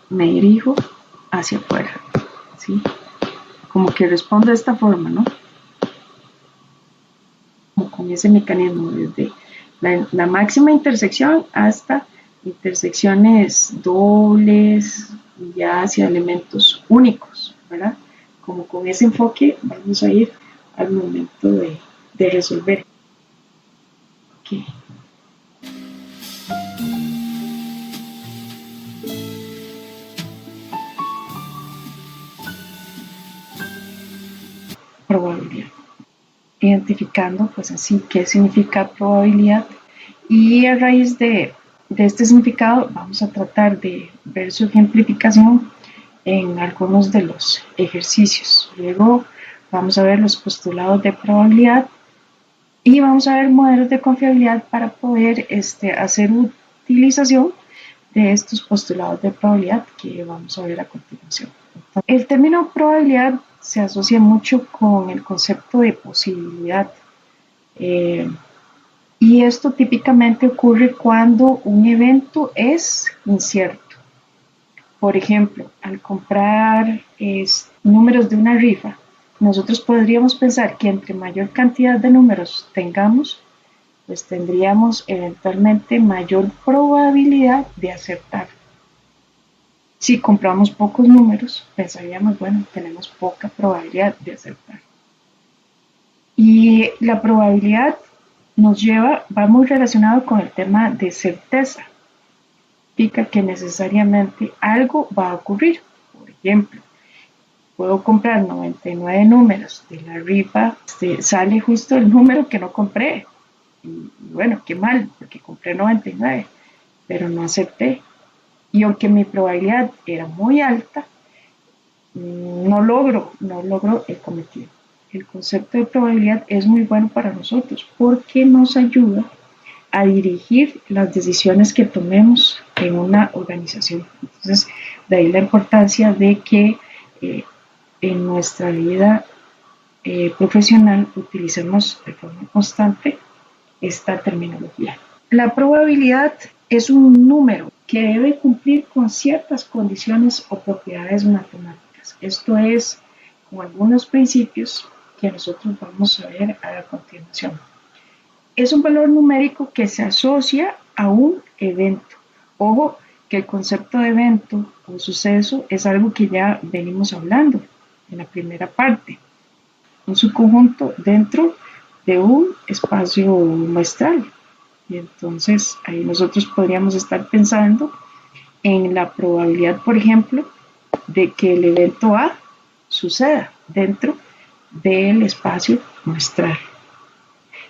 me dirijo hacia afuera, ¿sí? Como que respondo de esta forma, ¿no? Como con ese mecanismo, desde la máxima intersección hasta intersecciones dobles, ya hacia elementos únicos, ¿verdad? Como con ese enfoque vamos a ir al momento de resolver. Okay. Probabilidad. Identificando pues así qué significa probabilidad, y a raíz de este significado vamos a tratar de ver su ejemplificación en algunos de los ejercicios. Luego vamos a ver los postulados de probabilidad y vamos a ver modelos de confiabilidad para poder hacer utilización de estos postulados de probabilidad que vamos a ver a continuación. Entonces, el término probabilidad se asocia mucho con el concepto de posibilidad. Y esto típicamente ocurre cuando un evento es incierto. Por ejemplo, al comprar números de una rifa, nosotros podríamos pensar que entre mayor cantidad de números tengamos, pues tendríamos eventualmente mayor probabilidad de acertar. Si compramos pocos números, pensaríamos, bueno, tenemos poca probabilidad de acertar. Y la probabilidad va muy relacionado con el tema de certeza. Significa que necesariamente algo va a ocurrir. Por ejemplo, puedo comprar 99 números de la rifa, sale justo el número que no compré. Y bueno, qué mal, porque compré 99, pero no acepté. Y aunque mi probabilidad era muy alta, no logro el cometido. El concepto de probabilidad es muy bueno para nosotros porque nos ayuda a dirigir las decisiones que tomemos en una organización. Entonces, de ahí la importancia de que en nuestra vida profesional utilicemos de forma constante esta terminología. La probabilidad es un número que debe cumplir con ciertas condiciones o propiedades matemáticas. Esto es con algunos principios que nosotros vamos a ver a continuación. Es un valor numérico que se asocia a un evento. Ojo, que el concepto de evento o suceso es algo que ya venimos hablando en la primera parte. Un subconjunto dentro de un espacio muestral. Y entonces ahí nosotros podríamos estar pensando en la probabilidad, por ejemplo, de que el evento A suceda dentro del espacio muestral.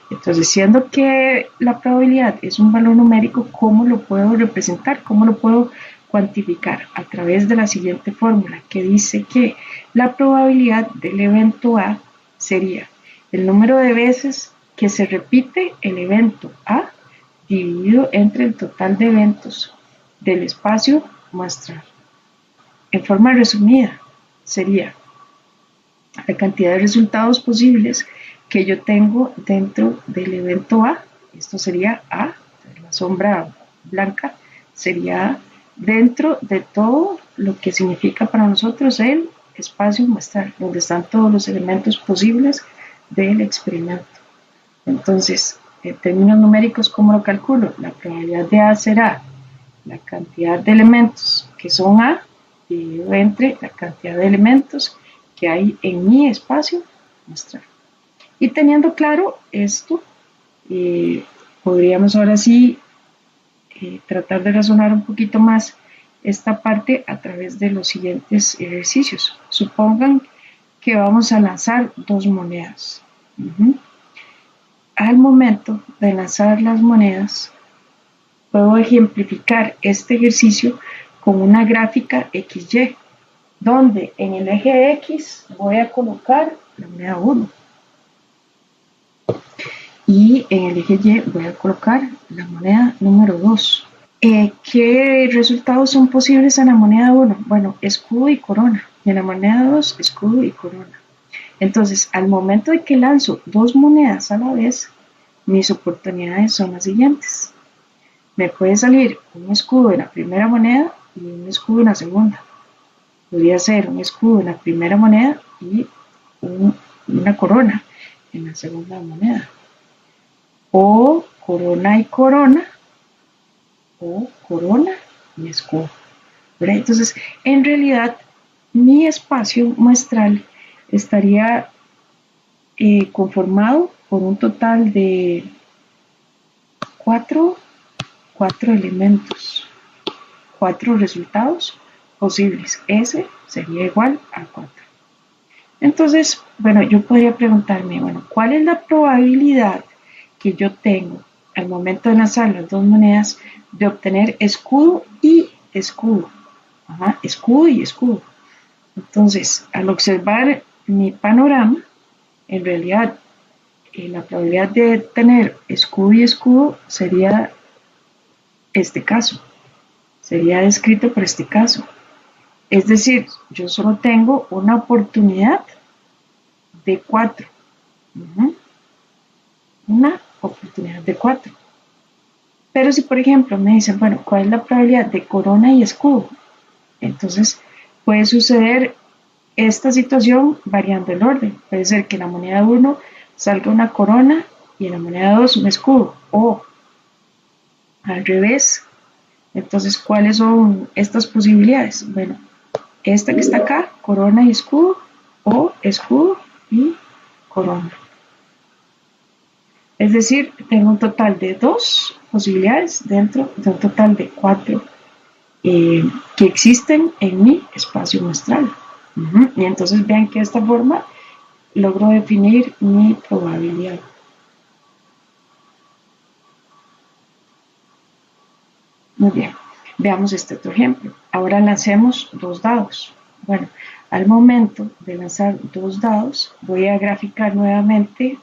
Entonces, siendo que la probabilidad es un valor numérico, ¿cómo lo puedo representar? ¿Cómo lo puedo cuantificar? A través de la siguiente fórmula que dice que la probabilidad del evento A sería el número de veces que se repite el evento A dividido entre el total de eventos del espacio muestral. En forma resumida, sería la cantidad de resultados posibles que yo tengo dentro del evento A. Esto sería A, la sombra blanca sería A, dentro de todo lo que significa para nosotros el espacio muestral, donde están todos los elementos posibles del experimento. Entonces, en términos numéricos, ¿cómo lo calculo? La probabilidad de A será la cantidad de elementos que son A dividido entre la cantidad de elementos que hay en mi espacio muestral. Y teniendo claro esto, podríamos ahora sí tratar de razonar un poquito más esta parte a través de los siguientes ejercicios. Supongan que vamos a lanzar dos monedas. Al momento de lanzar las monedas, puedo ejemplificar este ejercicio con una gráfica XY, donde en el eje X voy a colocar la moneda 1 y en el eje Y voy a colocar la moneda número 2. ¿Qué resultados son posibles en la moneda 1? Bueno, escudo y corona. Y en la moneda 2, escudo y corona. Entonces, al momento de que lanzo dos monedas a la vez, mis oportunidades son las siguientes. Me puede salir un escudo en la primera moneda y un escudo en la segunda. Podría ser un escudo en la primera moneda y una corona en la segunda moneda. O corona y corona, o corona y escudo. ¿Verdad? Entonces, en realidad, mi espacio muestral estaría conformado por un total de cuatro elementos, 4 resultados posibles. S sería igual a 4. Entonces, bueno, yo podría preguntarme, bueno, ¿cuál es la probabilidad que yo tengo al momento de lanzar las dos monedas de obtener escudo y escudo? Ajá, escudo y escudo. Entonces, al observar mi panorama, en realidad la probabilidad de tener escudo y escudo sería este caso, sería descrito por este caso. Es decir, yo solo tengo una oportunidad de 4. Una oportunidad de 4. Pero si, por ejemplo, me dicen, bueno, ¿cuál es la probabilidad de corona y escudo? Entonces, puede suceder esta situación variando el orden. Puede ser que en la moneda 1 salga una corona y en la moneda 2 un escudo. O al revés. Entonces, ¿cuáles son estas posibilidades? Bueno, esta que está acá, corona y escudo, o escudo y corona. Es decir, tengo un total de 2 posibilidades dentro de un total de 4 que existen en mi espacio muestral. Y entonces vean que de esta forma logro definir mi probabilidad. Muy bien, veamos este otro ejemplo. Ahora lancemos dos dados. Bueno, al momento de lanzar dos dados, voy a graficar nuevamente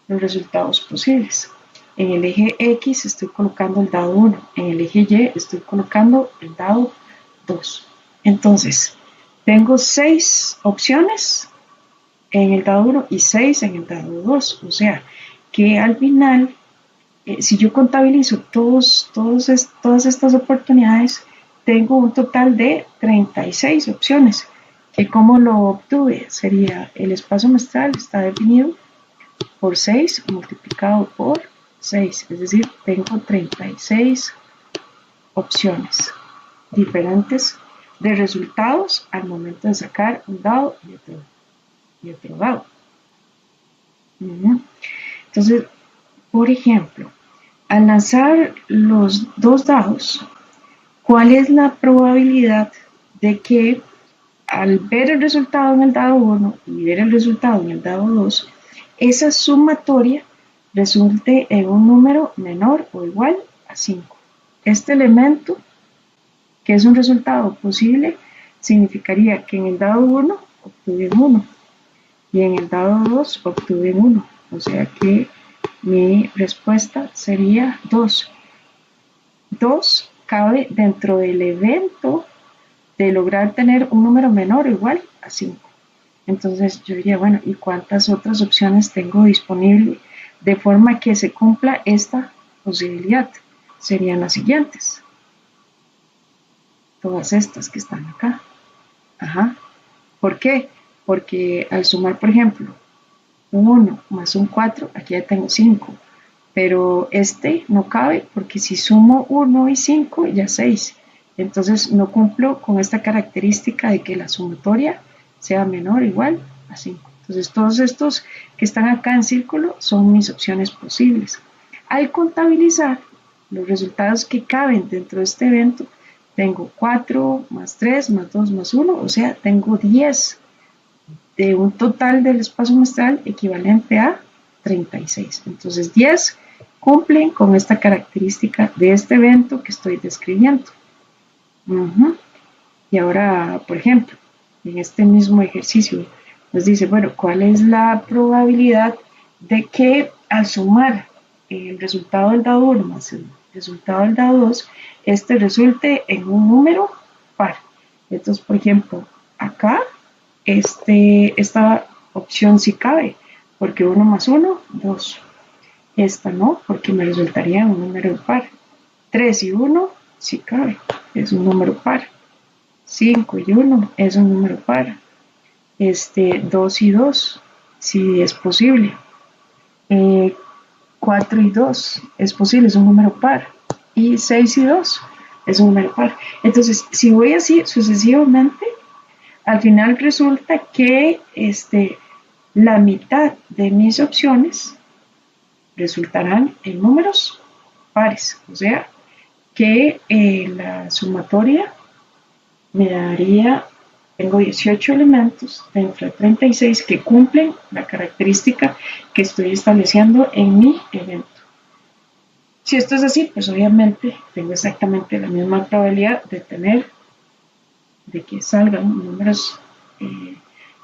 los resultados posibles. En el eje X estoy colocando el dado 1, en el eje Y estoy colocando el dado 2. Entonces, tengo 6 opciones en el dado 1 y 6 en el dado 2. O sea, que al final, si yo contabilizo todas estas oportunidades, tengo un total de 36 opciones. ¿Que cómo lo obtuve? Sería el espacio muestral está definido por 6 multiplicado por 6, es decir, tengo 36 opciones diferentes de resultados al momento de sacar un dado y otro dado. Entonces, por ejemplo, al lanzar los dos dados, ¿cuál es la probabilidad de que al ver el resultado en el dado 1 y ver el resultado en el dado 2, esa sumatoria resulte en un número menor o igual a 5? Este elemento, que es un resultado posible, significaría que en el dado 1 obtuve un 1 y en el dado 2 obtuve un 1. O sea que mi respuesta sería 2. 2 cabe dentro del evento de lograr tener un número menor o igual a 5. Entonces yo diría, bueno, ¿y cuántas otras opciones tengo disponible de forma que se cumpla esta posibilidad? Serían las siguientes. Todas estas que están acá. Ajá. ¿Por qué? Porque al sumar, por ejemplo, un 1 más un 4, aquí ya tengo 5. pero este no cabe porque si sumo 1 y 5 ya 6. Entonces no cumplo con esta característica de que la sumatoria sea menor o igual a 5. Entonces todos estos que están acá en círculo son mis opciones posibles. Al contabilizar los resultados que caben dentro de este evento, tengo 4 más 3 más 2 más 1, o sea, tengo 10 de un total del espacio muestral equivalente a 36. Entonces 10 cumplen con esta característica de este evento que estoy describiendo. Y ahora, por ejemplo, en este mismo ejercicio nos dice, bueno, ¿cuál es la probabilidad de que al sumar el resultado del dado 1 más el resultado del dado 2, este resulte en un número par? Entonces, por ejemplo, acá esta opción sí cabe, porque 1 más 1, 2. Esta no, porque me resultaría un número par. 3 y 1 sí cabe, es un número par. 5 y 1 es un número par. 2 y 2 sí es posible. 4 y 2 es posible, es un número par. Y 6 y 2 es un número par. Entonces, si voy así sucesivamente, al final resulta que la mitad de mis opciones resultarán en números pares, o sea que la sumatoria me daría, tengo 18 elementos dentro de 36 que cumplen la característica que estoy estableciendo en mi evento. Si esto es así, pues obviamente tengo exactamente la misma probabilidad de que salgan números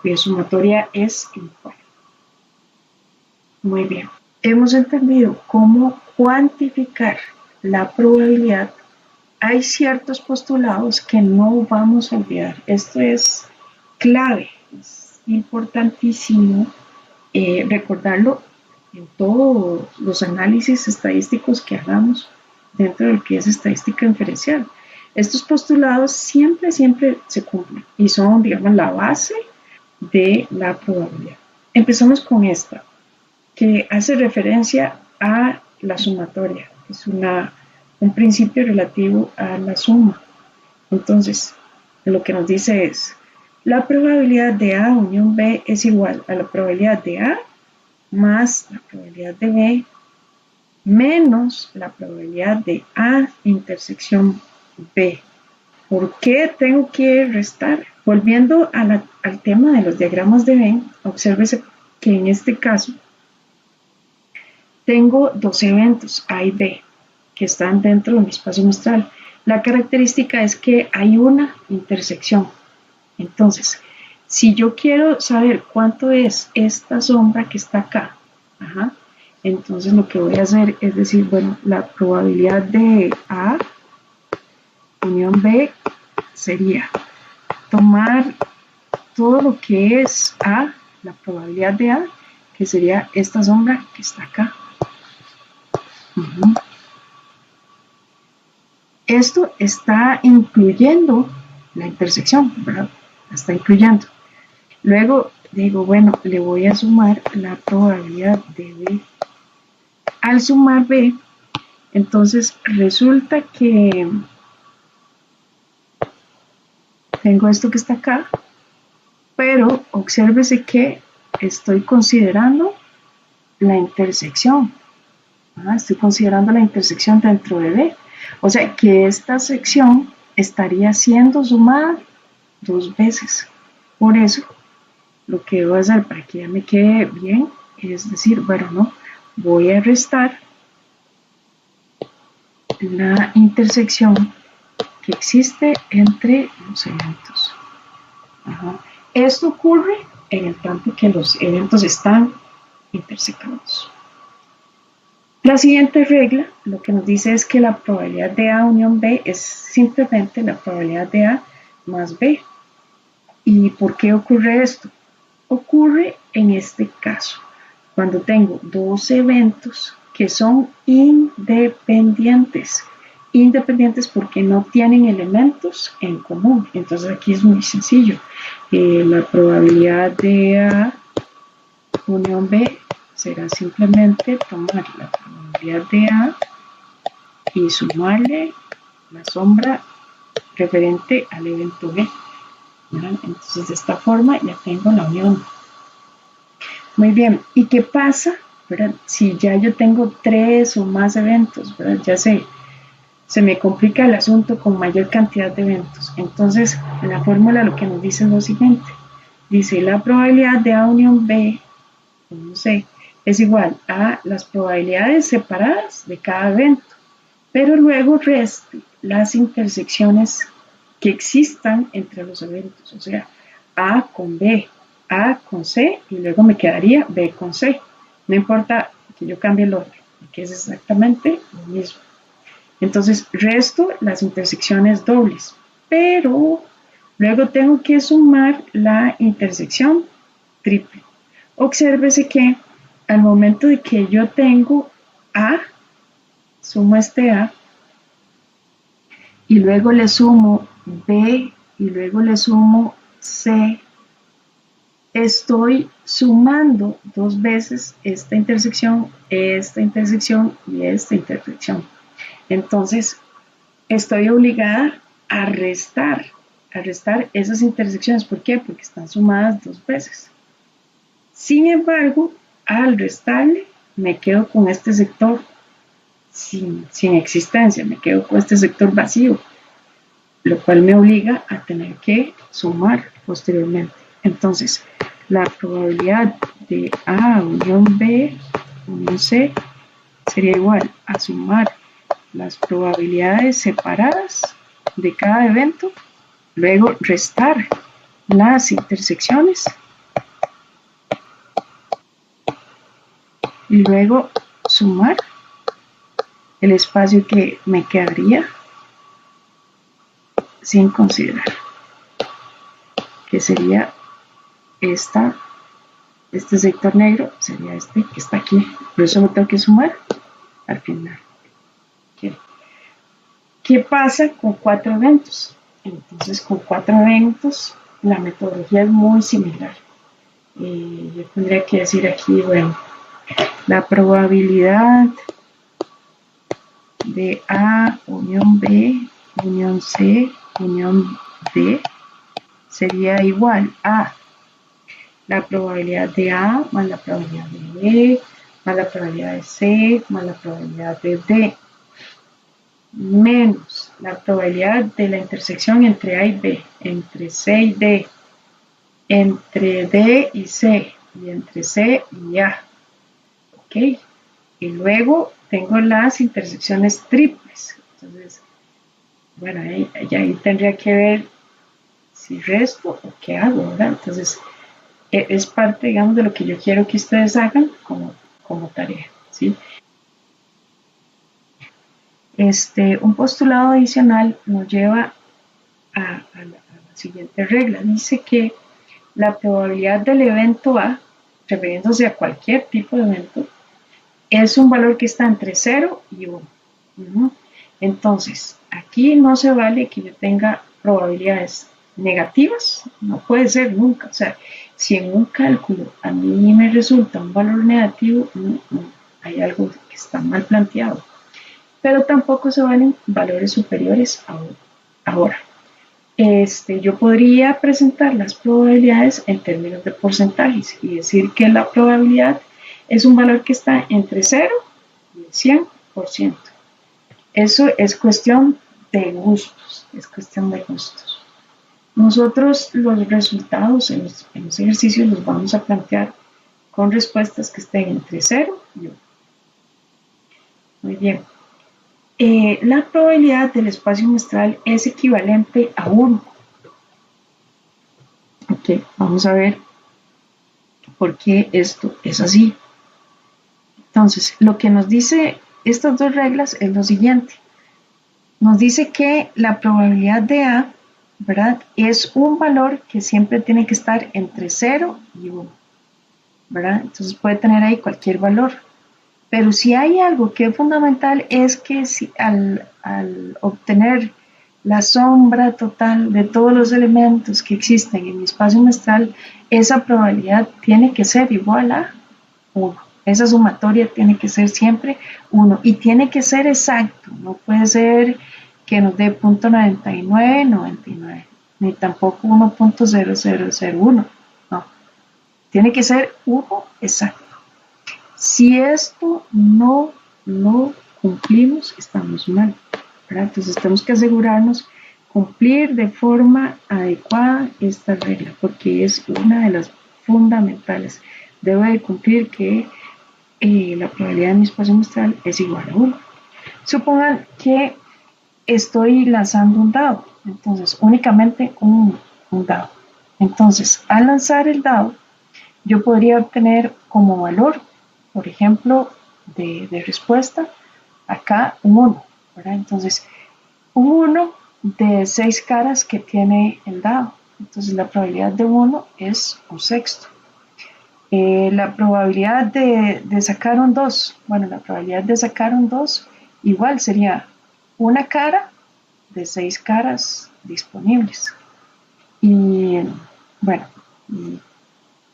cuya sumatoria es impar. Muy bien. Hemos entendido cómo cuantificar la probabilidad. Hay ciertos postulados que no vamos a olvidar. Esto es clave, es importantísimo recordarlo en todos los análisis estadísticos que hagamos dentro de lo que es estadística inferencial. Estos postulados siempre se cumplen y son, digamos, la base de la probabilidad. Empezamos con esta, que hace referencia a la sumatoria. Es un principio relativo a la suma. Entonces, lo que nos dice es, la probabilidad de A unión B es igual a la probabilidad de A más la probabilidad de B menos la probabilidad de A intersección B. ¿Por qué tengo que restar? Volviendo al tema de los diagramas de Venn, obsérvese que en este caso tengo dos eventos A y B que están dentro de mi espacio muestral. La característica es que hay una intersección. Entonces, si yo quiero saber cuánto es esta sombra que está acá, entonces lo que voy a hacer es decir, bueno, la probabilidad de A unión B sería tomar todo lo que es A, la probabilidad de A, que sería esta sombra que está acá. Esto está incluyendo la intersección, ¿verdad? La está incluyendo. Luego digo, bueno, le voy a sumar la probabilidad de B. Al sumar B, entonces resulta que tengo esto que está acá, pero obsérvese que estoy considerando la intersección. Estoy considerando la intersección dentro de B. O sea que esta sección estaría siendo sumada dos veces. Por eso, lo que voy a hacer para que ya me quede bien es decir, bueno, no, voy a restar la intersección que existe entre los eventos. Esto ocurre en el tanto que los eventos están intersecados. La siguiente regla lo que nos dice es que la probabilidad de A unión B es simplemente la probabilidad de A más B. ¿Y por qué ocurre esto? Ocurre en este caso, cuando tengo dos eventos que son independientes. Independientes porque no tienen elementos en común. Entonces aquí es muy sencillo. La probabilidad de A unión B será simplemente tomar la probabilidad de A y sumarle la sombra referente al evento B, ¿verdad? Entonces de esta forma ya tengo la unión. Muy bien, ¿y qué pasa, verdad? Si ya yo tengo 3 o más eventos, ¿verdad? Ya sé, se me complica el asunto con mayor cantidad de eventos. Entonces, la fórmula lo que nos dice es lo siguiente. Dice, la probabilidad de A unión B, no sé, es igual a las probabilidades separadas de cada evento, pero luego reste las intersecciones que existan entre los eventos, o sea, A con B, A con C, y luego me quedaría B con C. No importa que yo cambie el orden, que es exactamente lo mismo. Entonces, resto las intersecciones dobles, pero luego tengo que sumar la intersección triple. Obsérvese que al momento de que yo tengo A, sumo este A, y luego le sumo B, y luego le sumo C, estoy sumando 2 veces esta intersección y esta intersección. Entonces, estoy obligada a restar esas intersecciones. ¿Por qué? Porque están sumadas 2 veces. Sin embargo, al restarle, me quedo con este sector sin existencia, me quedo con este sector vacío, lo cual me obliga a tener que sumar posteriormente. Entonces, la probabilidad de A unión B unión C sería igual a sumar las probabilidades separadas de cada evento, luego restar las intersecciones y luego sumar el espacio que me quedaría sin considerar, que sería este sector negro, sería este que está aquí, por eso lo tengo que sumar al final. ¿Qué pasa con 4 eventos? Entonces, con 4 eventos, la metodología es muy similar. Yo tendría que decir aquí, bueno, la probabilidad de A unión B unión C unión D sería igual a la probabilidad de A más la probabilidad de B más la probabilidad de C más la probabilidad de D menos la probabilidad de la intersección entre A y B, entre C y D, entre D y C y entre C y A. ¿Ok? Y luego tengo las intersecciones triples. Entonces, bueno, ahí tendría que ver si resto o qué hago, ¿verdad? Entonces, es parte, digamos, de lo que yo quiero que ustedes hagan como tarea, ¿sí? Un postulado adicional nos lleva a la siguiente regla. Dice que la probabilidad del evento A, refiriéndose a cualquier tipo de evento, es un valor que está entre 0 y 1. Entonces, aquí no se vale que yo tenga probabilidades negativas, no puede ser nunca. O sea, si en un cálculo a mí me resulta un valor negativo, hay algo que está mal planteado. Pero tampoco se valen valores superiores a 1. Ahora, yo podría presentar las probabilidades en términos de porcentajes y decir que la probabilidad es un valor que está entre 0 y el 100%. Eso es cuestión de gustos, Nosotros los resultados en los ejercicios los vamos a plantear con respuestas que estén entre 0 y 1. Muy bien. La probabilidad del espacio muestral es equivalente a 1. Ok, vamos a ver por qué esto es así. Entonces, lo que nos dice estas 2 reglas es lo siguiente. Nos dice que la probabilidad de A, ¿verdad?, es un valor que siempre tiene que estar entre 0 y 1, ¿verdad? Entonces puede tener ahí cualquier valor. Pero si hay algo que es fundamental es que si al obtener la sombra total de todos los elementos que existen en mi espacio muestral, esa probabilidad tiene que ser igual a 1. Esa sumatoria tiene que ser siempre 1 y tiene que ser exacto, no puede ser que nos dé .9999, ni tampoco 1.0001, no, tiene que ser 1 exacto. Si esto no lo cumplimos, estamos mal, ¿verdad? Entonces tenemos que asegurarnos cumplir de forma adecuada esta regla, porque es una de las fundamentales. Debo de cumplir que la probabilidad de mi espacio muestral es igual a 1. Supongan que estoy lanzando un dado, entonces únicamente un dado. Entonces, al lanzar el dado, yo podría obtener como valor, por ejemplo, de respuesta, acá un 1, ¿verdad? Entonces, un 1 de 6 caras que tiene el dado. Entonces, la probabilidad de 1 es un sexto. La probabilidad de sacar un 2, bueno, la probabilidad de sacar un 2 igual sería una cara de 6 caras disponibles. Y bueno, y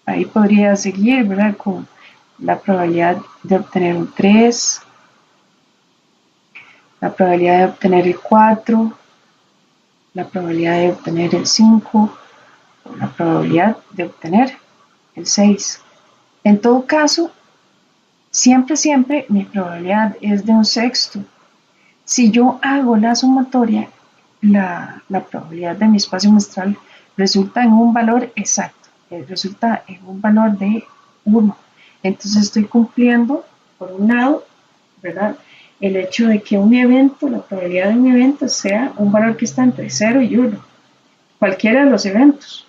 ahí podría seguir, ¿verdad? Con la probabilidad de obtener un 3, la probabilidad de obtener el 4, la probabilidad de obtener el 5, la probabilidad de obtener el 6. En todo caso, siempre mi probabilidad es de un sexto. Si yo hago la sumatoria, la probabilidad de mi espacio muestral resulta en un valor exacto, resulta en un valor de 1. Entonces estoy cumpliendo, por un lado, ¿verdad? El hecho de que un evento, la probabilidad de un evento sea un valor que está entre 0 y 1, cualquiera de los eventos.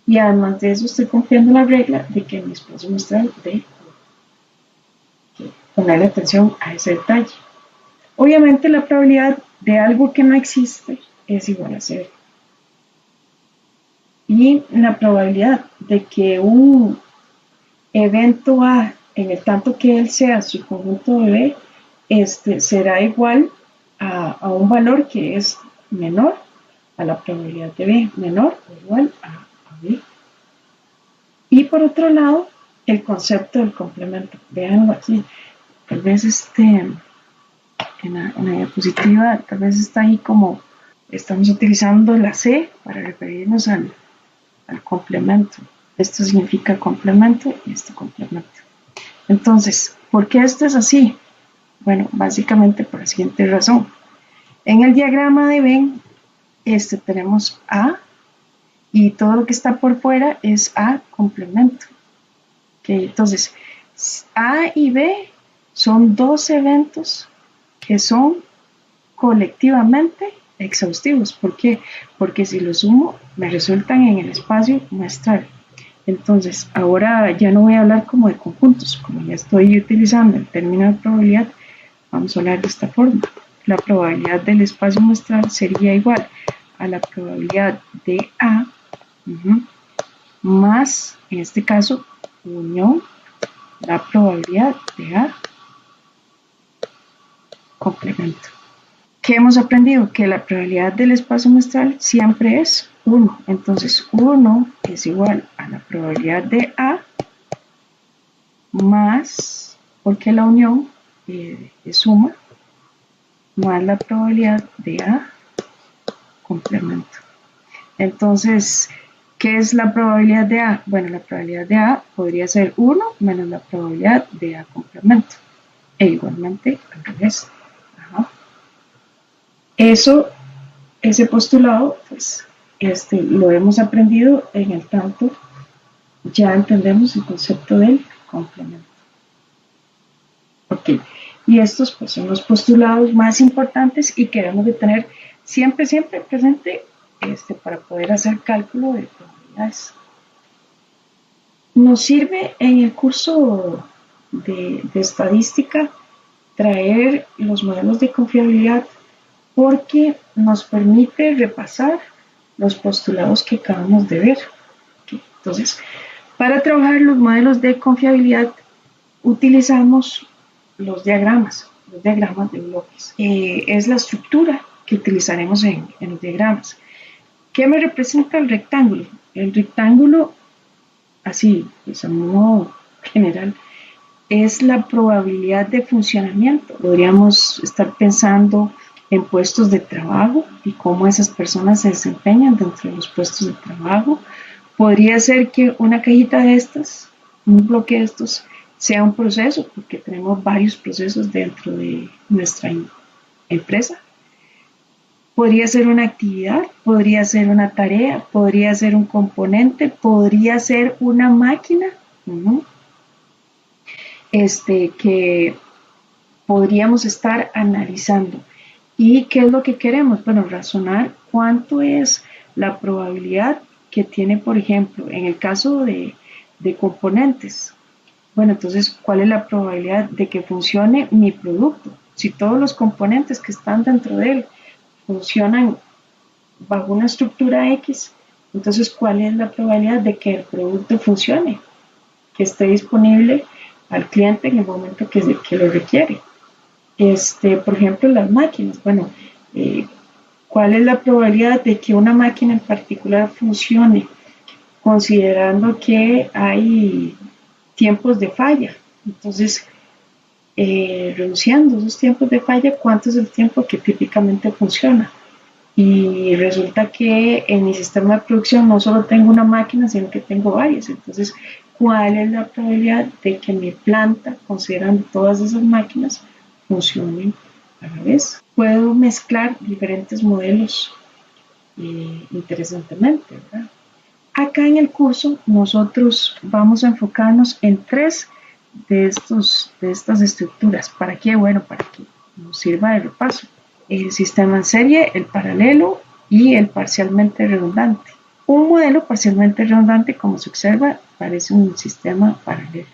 Y además de eso estoy cumpliendo la regla de que mi espacio muestral de ponerle atención a ese detalle. Obviamente la probabilidad de algo que no existe es igual a 0. Y la probabilidad de que un evento A, en el tanto que él sea su conjunto de B, será igual a un valor que es menor a la probabilidad de B, menor o igual a B. Y por otro lado, el concepto del complemento. Veanlo aquí. Tal vez en la diapositiva, tal vez está ahí como estamos utilizando la C para referirnos al complemento. Esto significa complemento y esto complemento. Entonces, ¿por qué esto es así? Bueno, básicamente por la siguiente razón. En el diagrama de Venn, tenemos A y todo lo que está por fuera es A complemento. Okay, entonces, A y B son dos eventos que son colectivamente exhaustivos. ¿Por qué? Porque si los sumo, me resultan en el espacio muestral. Entonces, ahora ya no voy a hablar como de conjuntos, como ya estoy utilizando el término de probabilidad, vamos a hablar de esta forma. La probabilidad del espacio muestral sería igual a la probabilidad de A más, en este caso, unión la probabilidad de A complemento. ¿Qué hemos aprendido? Que la probabilidad del espacio muestral siempre es 1. Entonces 1 es igual a la probabilidad de A más, porque la unión es suma, más la probabilidad de A complemento. Entonces, ¿qué es la probabilidad de A? Bueno, la probabilidad de A podría ser 1 menos la probabilidad de A complemento. E igualmente al revés. Ajá. Ese postulado, pues, lo hemos aprendido en el tanto, ya entendemos el concepto del complemento. Ok, y estos pues son los postulados más importantes y que debemos de tener siempre presente para poder hacer cálculo de probabilidades. Nos sirve en el curso de estadística traer los modelos de confiabilidad porque nos permite repasar los postulados que acabamos de ver. Entonces, para trabajar los modelos de confiabilidad utilizamos los diagramas de bloques. Es la estructura que utilizaremos en los diagramas. ¿Qué me representa el rectángulo? El rectángulo, así, pues a modo general, es la probabilidad de funcionamiento. Podríamos estar pensando en puestos de trabajo y cómo esas personas se desempeñan dentro de los puestos de trabajo. Podría ser que una cajita de estas, un bloque de estos, sea un proceso, porque tenemos varios procesos dentro de nuestra empresa. Podría ser una actividad, podría ser una tarea, podría ser un componente, podría ser una máquina, que podríamos estar analizando. ¿Y qué es lo que queremos? Bueno, razonar cuánto es la probabilidad que tiene, por ejemplo, en el caso de componentes. Bueno, entonces, ¿cuál es la probabilidad de que funcione mi producto? Si todos los componentes que están dentro de él funcionan bajo una estructura X, entonces, ¿cuál es la probabilidad de que el producto funcione? Que esté disponible al cliente en el momento que lo requiere. Por ejemplo, las máquinas. Bueno, ¿cuál es la probabilidad de que una máquina en particular funcione? Considerando que hay tiempos de falla. Entonces, reduciendo esos tiempos de falla, ¿cuánto es el tiempo que típicamente funciona? Y resulta que en mi sistema de producción no solo tengo una máquina, sino que tengo varias. Entonces, ¿cuál es la probabilidad de que mi planta, considerando todas esas máquinas, funcionen a la vez? Puedo mezclar diferentes modelos interesantemente, ¿verdad? Acá en el curso nosotros vamos a enfocarnos en tres de estas estructuras. ¿Para qué? Bueno, para que nos sirva de repaso. El sistema en serie, el paralelo y el parcialmente redundante. Un modelo parcialmente redundante, como se observa, parece un sistema paralelo.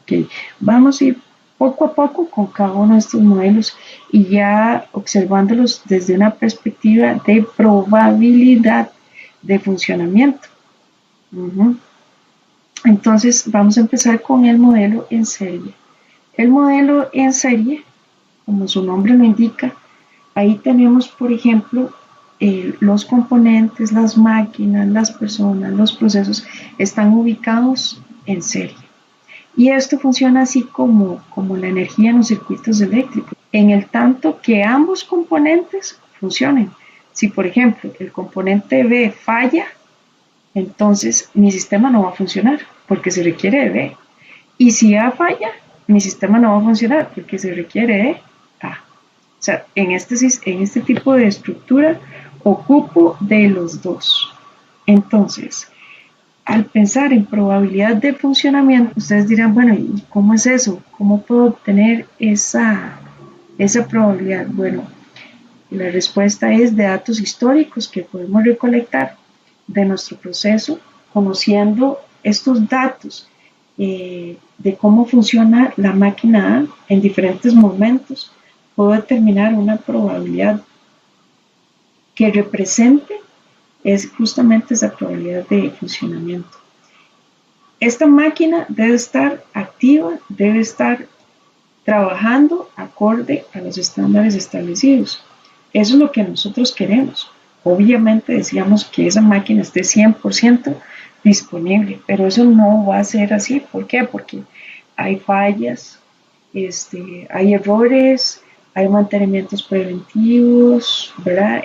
Okay. Vamos a ir poco a poco con cada uno de estos modelos y ya observándolos desde una perspectiva de probabilidad de funcionamiento. Entonces vamos a empezar con el modelo en serie. El modelo en serie, como su nombre lo indica, ahí tenemos, por ejemplo, los componentes, las máquinas, las personas, los procesos están ubicados en serie. Y esto funciona así como la energía en los circuitos eléctricos, en el tanto que ambos componentes funcionen. Si, por ejemplo, el componente B falla, entonces mi sistema no va a funcionar porque se requiere de B. Y si A falla, mi sistema no va a funcionar porque se requiere de A. O sea, en este tipo de estructura ocupo de los dos. Entonces, al pensar en probabilidad de funcionamiento, ustedes dirán, bueno, ¿y cómo es eso? ¿Cómo puedo obtener esa probabilidad? Bueno, la respuesta es de datos históricos que podemos recolectar de nuestro proceso, conociendo estos datos de cómo funciona la máquina A en diferentes momentos, puedo determinar una probabilidad que represente es justamente esa probabilidad de funcionamiento. Esta máquina debe estar activa, debe estar trabajando acorde a los estándares establecidos. Eso es lo que nosotros queremos. Obviamente decíamos que esa máquina esté 100% disponible, pero eso no va a ser así. ¿Por qué? Porque hay fallas, hay errores, hay mantenimientos preventivos, ¿verdad?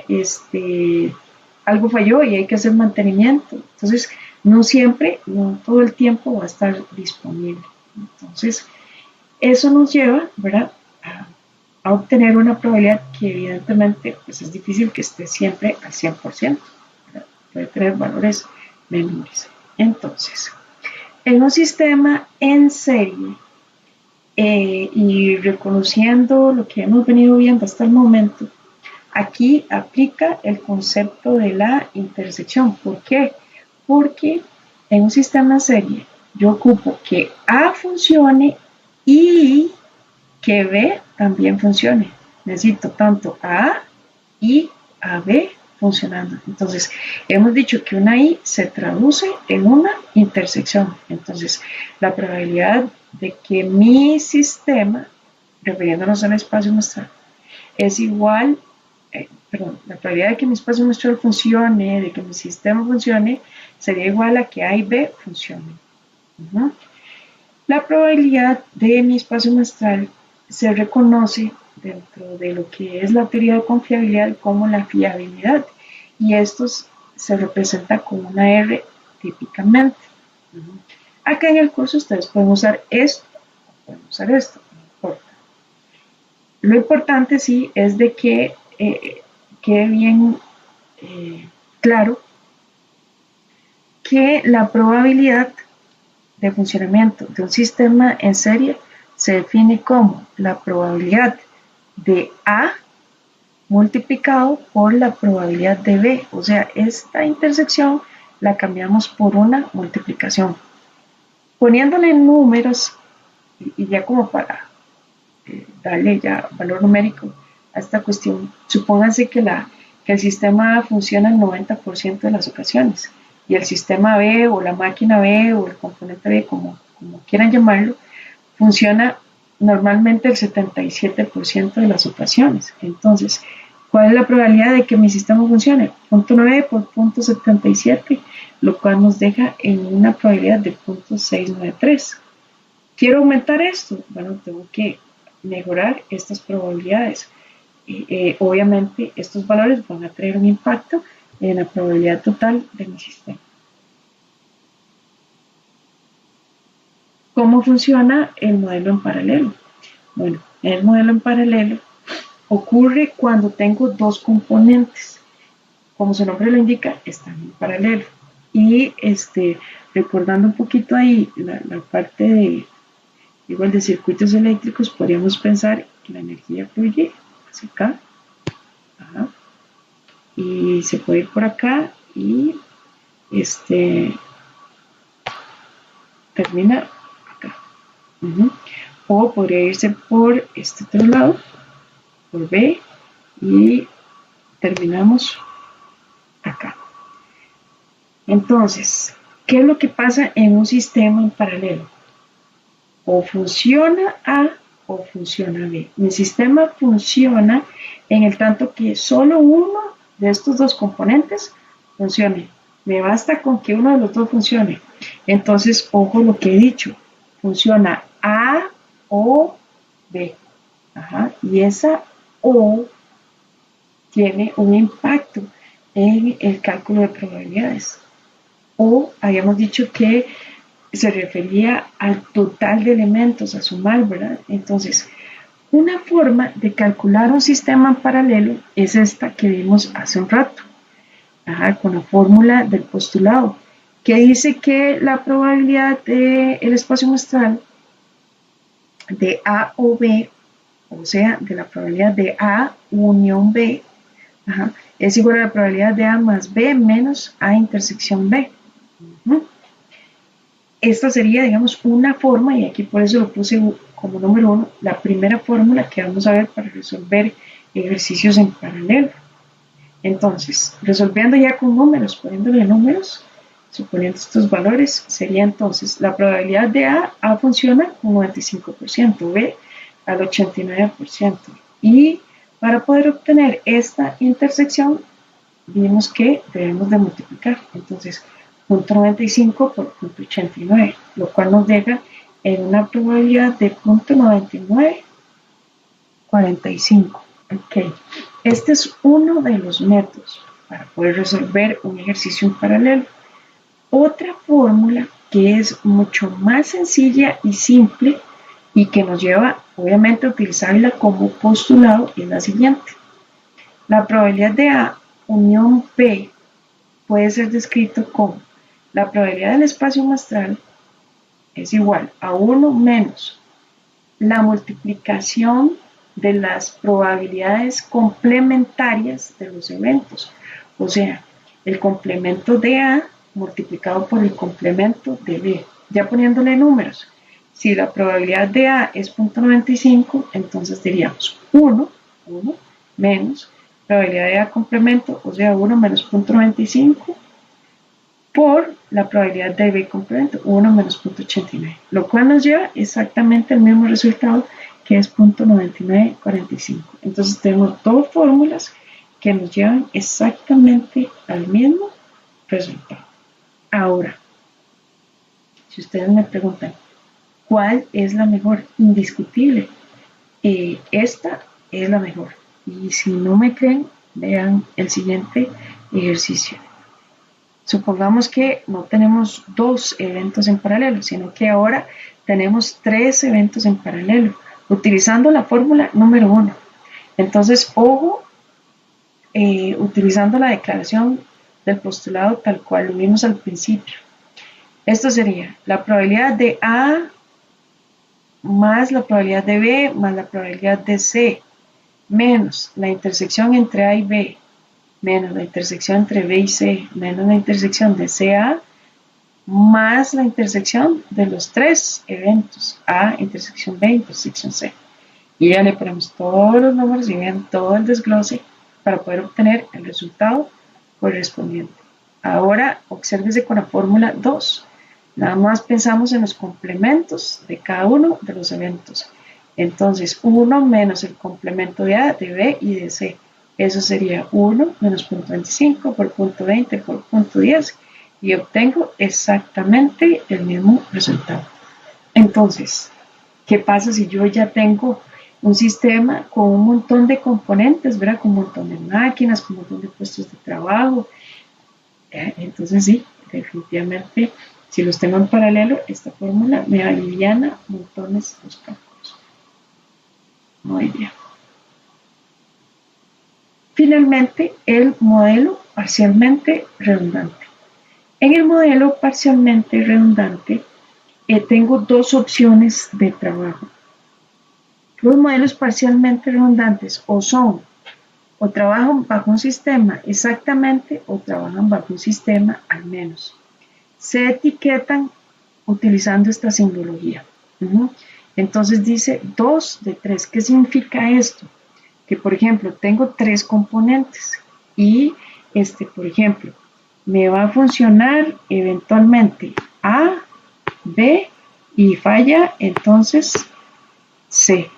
Algo falló y hay que hacer mantenimiento. Entonces, no siempre, no todo el tiempo va a estar disponible. Entonces, eso nos lleva, ¿verdad?, a obtener una probabilidad que evidentemente pues es difícil que esté siempre al 100%, ¿verdad? Puede tener valores menores. Entonces, en un sistema en serie y reconociendo lo que hemos venido viendo hasta el momento, aquí aplica el concepto de la intersección. ¿Por qué? Porque en un sistema en serie yo ocupo que A funcione y que B también funcione. Necesito tanto a A y a B funcionando. Entonces, hemos dicho que una I se traduce en una intersección. Entonces, la probabilidad de que mi sistema, refiriéndonos al espacio muestral, es igual, la probabilidad de que mi espacio muestral funcione, de que mi sistema funcione, sería igual a que A y B funcionen. La probabilidad de mi espacio muestral se reconoce dentro de lo que es la teoría de confiabilidad como la fiabilidad, y esto se representa con una R típicamente. Acá en el curso ustedes pueden usar esto o pueden usar esto, no importa. Lo importante sí es de que quede bien claro que la probabilidad de funcionamiento de un sistema en serie se define como la probabilidad de A multiplicado por la probabilidad de B. O sea, esta intersección la cambiamos por una multiplicación. Poniéndole números, y ya como para darle ya valor numérico a esta cuestión, supónganse que el sistema A funciona el 90% de las ocasiones y el sistema B o la máquina B o el componente B, como quieran llamarlo, funciona normalmente el 77% de las ocasiones. Entonces, ¿cuál es la probabilidad de que mi sistema funcione? 0.9 por 0.77, lo cual nos deja en una probabilidad de 0.693. ¿Quiero aumentar esto? Bueno, tengo que mejorar estas probabilidades. Obviamente, estos valores van a traer un impacto en la probabilidad total de mi sistema. ¿Cómo funciona el modelo en paralelo? Bueno, el modelo en paralelo ocurre cuando tengo dos componentes. Como su nombre lo indica, están en paralelo. Y recordando un poquito ahí la parte de, igual de circuitos eléctricos, podríamos pensar que la energía fluye hacia acá. Ajá. Y se puede ir por acá y termina acá. O podría irse por este otro lado, por B, y terminamos acá. Entonces, ¿qué es lo que pasa en un sistema en paralelo? O funciona A o funciona B. Mi sistema funciona en el tanto que solo uno de estos dos componentes funcione. Me basta con que uno de los dos funcione. Entonces, ojo lo que he dicho. Funciona A o B. Ajá. Y esa O tiene un impacto en el cálculo de probabilidades. O habíamos dicho que se refería al total de elementos, a sumar, ¿verdad? Entonces, una forma de calcular un sistema en paralelo es esta que vimos hace un rato, con la fórmula del postulado, que dice que la probabilidad del espacio muestral de A o B, o sea, de la probabilidad de A unión B, es igual a la probabilidad de A más B menos A intersección B. Esta sería, digamos, una forma, y aquí por eso lo puse como número 1, la primera fórmula que vamos a ver para resolver ejercicios en paralelo. Entonces, resolviendo ya con números, poniéndole números, suponiendo estos valores, sería entonces la probabilidad de A funciona con 95%, B al 89%. Y para poder obtener esta intersección, vimos que debemos de multiplicar. Entonces, 0.95 por 0.89, lo cual nos deja en una probabilidad de 0.9945. Ok, este es uno de los métodos para poder resolver un ejercicio en paralelo. Otra fórmula que es mucho más sencilla y simple y que nos lleva obviamente a utilizarla como postulado es la siguiente. La probabilidad de A unión B puede ser descrito como la probabilidad del espacio muestral es igual a 1 menos la multiplicación de las probabilidades complementarias de los eventos. O sea, el complemento de A multiplicado por el complemento de B. Ya poniéndole números, si la probabilidad de A es 0.95, entonces diríamos 1 menos probabilidad de A complemento, o sea, 1 menos 0.95 por la probabilidad de B complemento, 1 menos 0.89, lo cual nos lleva exactamente al mismo resultado que es 0.9945. Entonces tenemos dos fórmulas que nos llevan exactamente al mismo resultado. Ahora, si ustedes me preguntan, ¿Cuál es la mejor? Indiscutible. Esta es la mejor. Y si no me creen, vean el siguiente ejercicio. Supongamos que no tenemos dos eventos en paralelo, sino que ahora tenemos tres eventos en paralelo, utilizando la fórmula número 1. Entonces, ojo, utilizando la declaración del postulado tal cual lo vimos al principio. Esto sería la probabilidad de A más la probabilidad de B más la probabilidad de C menos la intersección entre A y B menos la intersección entre B y C menos la intersección de CA más la intersección de los tres eventos A, intersección B, intersección C. Y ya le ponemos todos los números y vean todo el desglose para poder obtener el resultado correspondiente. Ahora, obsérvese con la fórmula 2. Nada más pensamos en los complementos de cada uno de los eventos. Entonces, 1 menos el complemento de A, de B y de C. Eso sería 1 menos 0.25 por 0.20 por 0.10 y obtengo exactamente el mismo resultado. Entonces, ¿qué pasa si yo ya tengo un sistema con un montón de componentes, ¿verdad? Con un montón de máquinas, con un montón de puestos de trabajo? Entonces sí, definitivamente, si los tengo en paralelo, esta fórmula me aliviana montones los cálculos. Muy bien. Finalmente, el modelo parcialmente redundante. En el modelo parcialmente redundante, tengo dos opciones de trabajo. Los modelos parcialmente redundantes o trabajan bajo un sistema exactamente o trabajan bajo un sistema al menos. Se etiquetan utilizando esta simbología. Entonces dice 2 de 3. ¿Qué significa esto? Que por ejemplo tengo tres componentes y por ejemplo me va a funcionar eventualmente A, B y falla entonces C.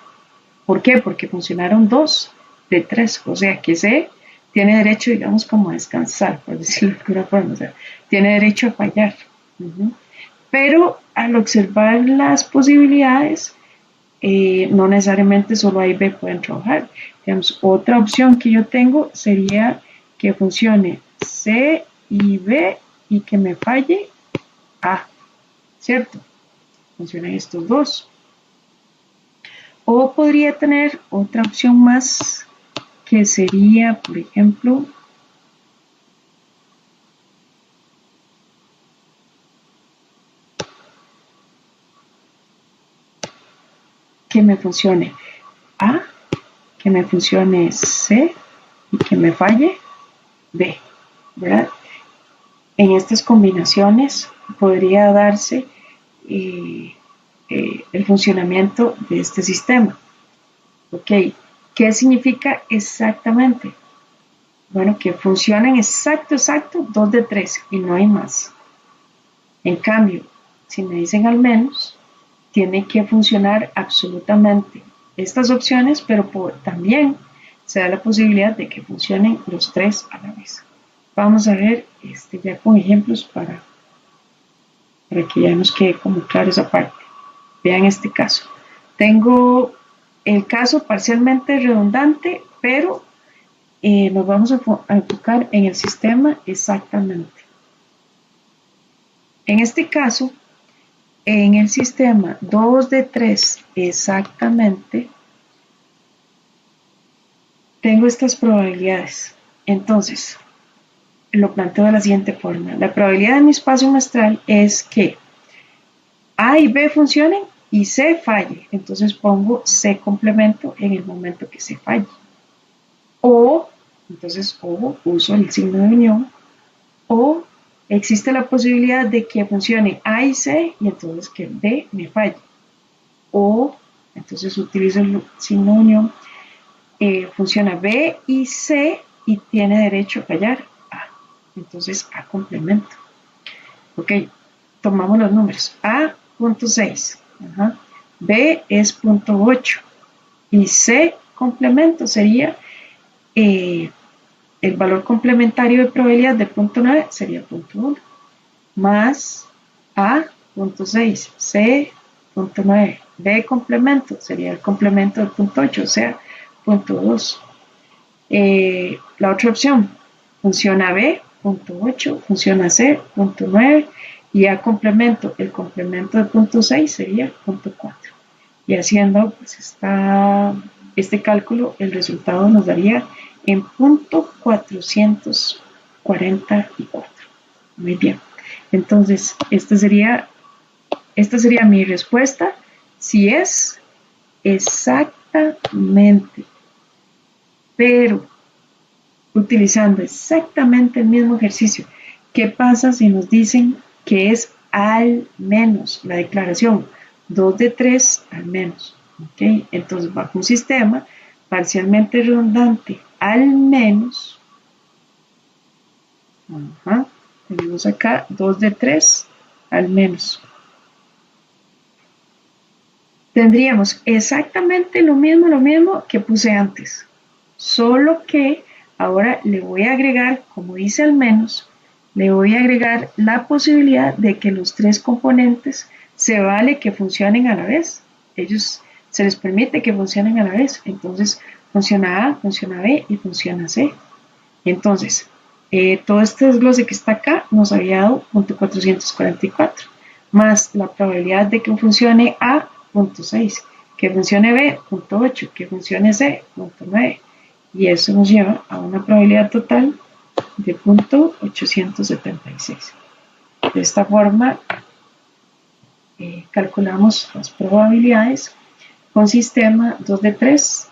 ¿Por qué? Porque funcionaron 2 de 3, o sea que C tiene derecho, digamos, como a descansar, por decirlo de alguna forma, o sea, tiene derecho a fallar. Pero al observar las posibilidades, no necesariamente solo A y B pueden trabajar. Digamos, otra opción que yo tengo sería que funcione C y B y que me falle A, ¿cierto? Funcionan estos dos. O podría tener otra opción más que sería, por ejemplo, que me funcione A, que me funcione C y que me falle B, ¿verdad? En estas combinaciones podría darse el funcionamiento de este sistema. ¿Ok? ¿Qué significa exactamente? Bueno, que funcionan exacto 2 de 3 y no hay más. En cambio, si me dicen al menos, tiene que funcionar absolutamente estas opciones, pero también se da la posibilidad de que funcionen los tres a la vez. Vamos a ver ya con ejemplos para que ya nos quede como claro esa parte. Vean este caso. Tengo el caso parcialmente redundante, pero nos vamos a enfocar en el sistema exactamente. En este caso, en el sistema 2 de 3 exactamente, tengo estas probabilidades. Entonces, lo planteo de la siguiente forma. La probabilidad de mi espacio muestral es que A y B funcionen y C falle. Entonces pongo C complemento en el momento que C falle. O, entonces, ojo, uso el signo de unión. O existe la posibilidad de que funcione A y C y entonces que B me falle. O, entonces utilizo el signo de unión. Funciona B y C y tiene derecho a fallar A. Entonces A complemento. Ok, tomamos los números. A, 0.6. B es 0.8. Y C complemento sería el valor complementario de probabilidad de 0.9 sería 0.1 más A, 0.6, C, punto 9. B de complemento sería el complemento del punto 8, o sea, punto 2. La otra opción, funciona B, punto 8, funciona C, punto 9, y a complemento, el complemento de punto 6 sería punto 4. Y haciendo pues, este cálculo, el resultado nos daría en punto 444. Muy bien. Entonces, esta sería mi respuesta si es exactamente, pero utilizando exactamente el mismo ejercicio. ¿Qué pasa si nos dicen que es al menos la declaración? 2 de 3 al menos. ¿Okay? Entonces, bajo un sistema parcialmente redundante al menos, tenemos acá 2 de 3 al menos. Tendríamos exactamente lo mismo que puse antes, solo que ahora le voy a agregar, como dice al menos, le voy a agregar la posibilidad de que los tres componentes se vale que funcionen a la vez. Ellos se les permite que funcionen a la vez. Entonces funciona A, funciona B y funciona C. Entonces, todo este desglose que está acá nos había dado punto 444, más la probabilidad de que funcione A, punto 6, que funcione B, punto 8, que funcione C, punto 9. Y eso nos lleva a una probabilidad total de punto 876. De esta forma, calculamos las probabilidades con sistema 2 de 3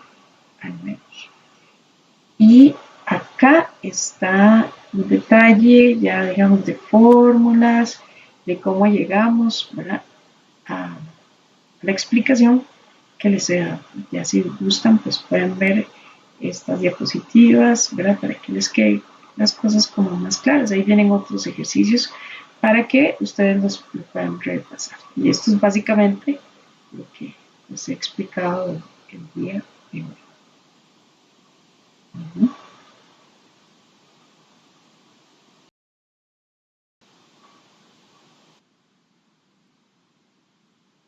al menos. Y acá está un detalle, ya digamos, de fórmulas, de cómo llegamos, ¿verdad?, a la explicación que les he dado. Ya si gustan, pues pueden ver estas diapositivas, ¿verdad?, para que les queden las cosas como más claras. Ahí vienen otros ejercicios para que ustedes los puedan repasar. Y esto es básicamente lo que les he explicado el día de hoy.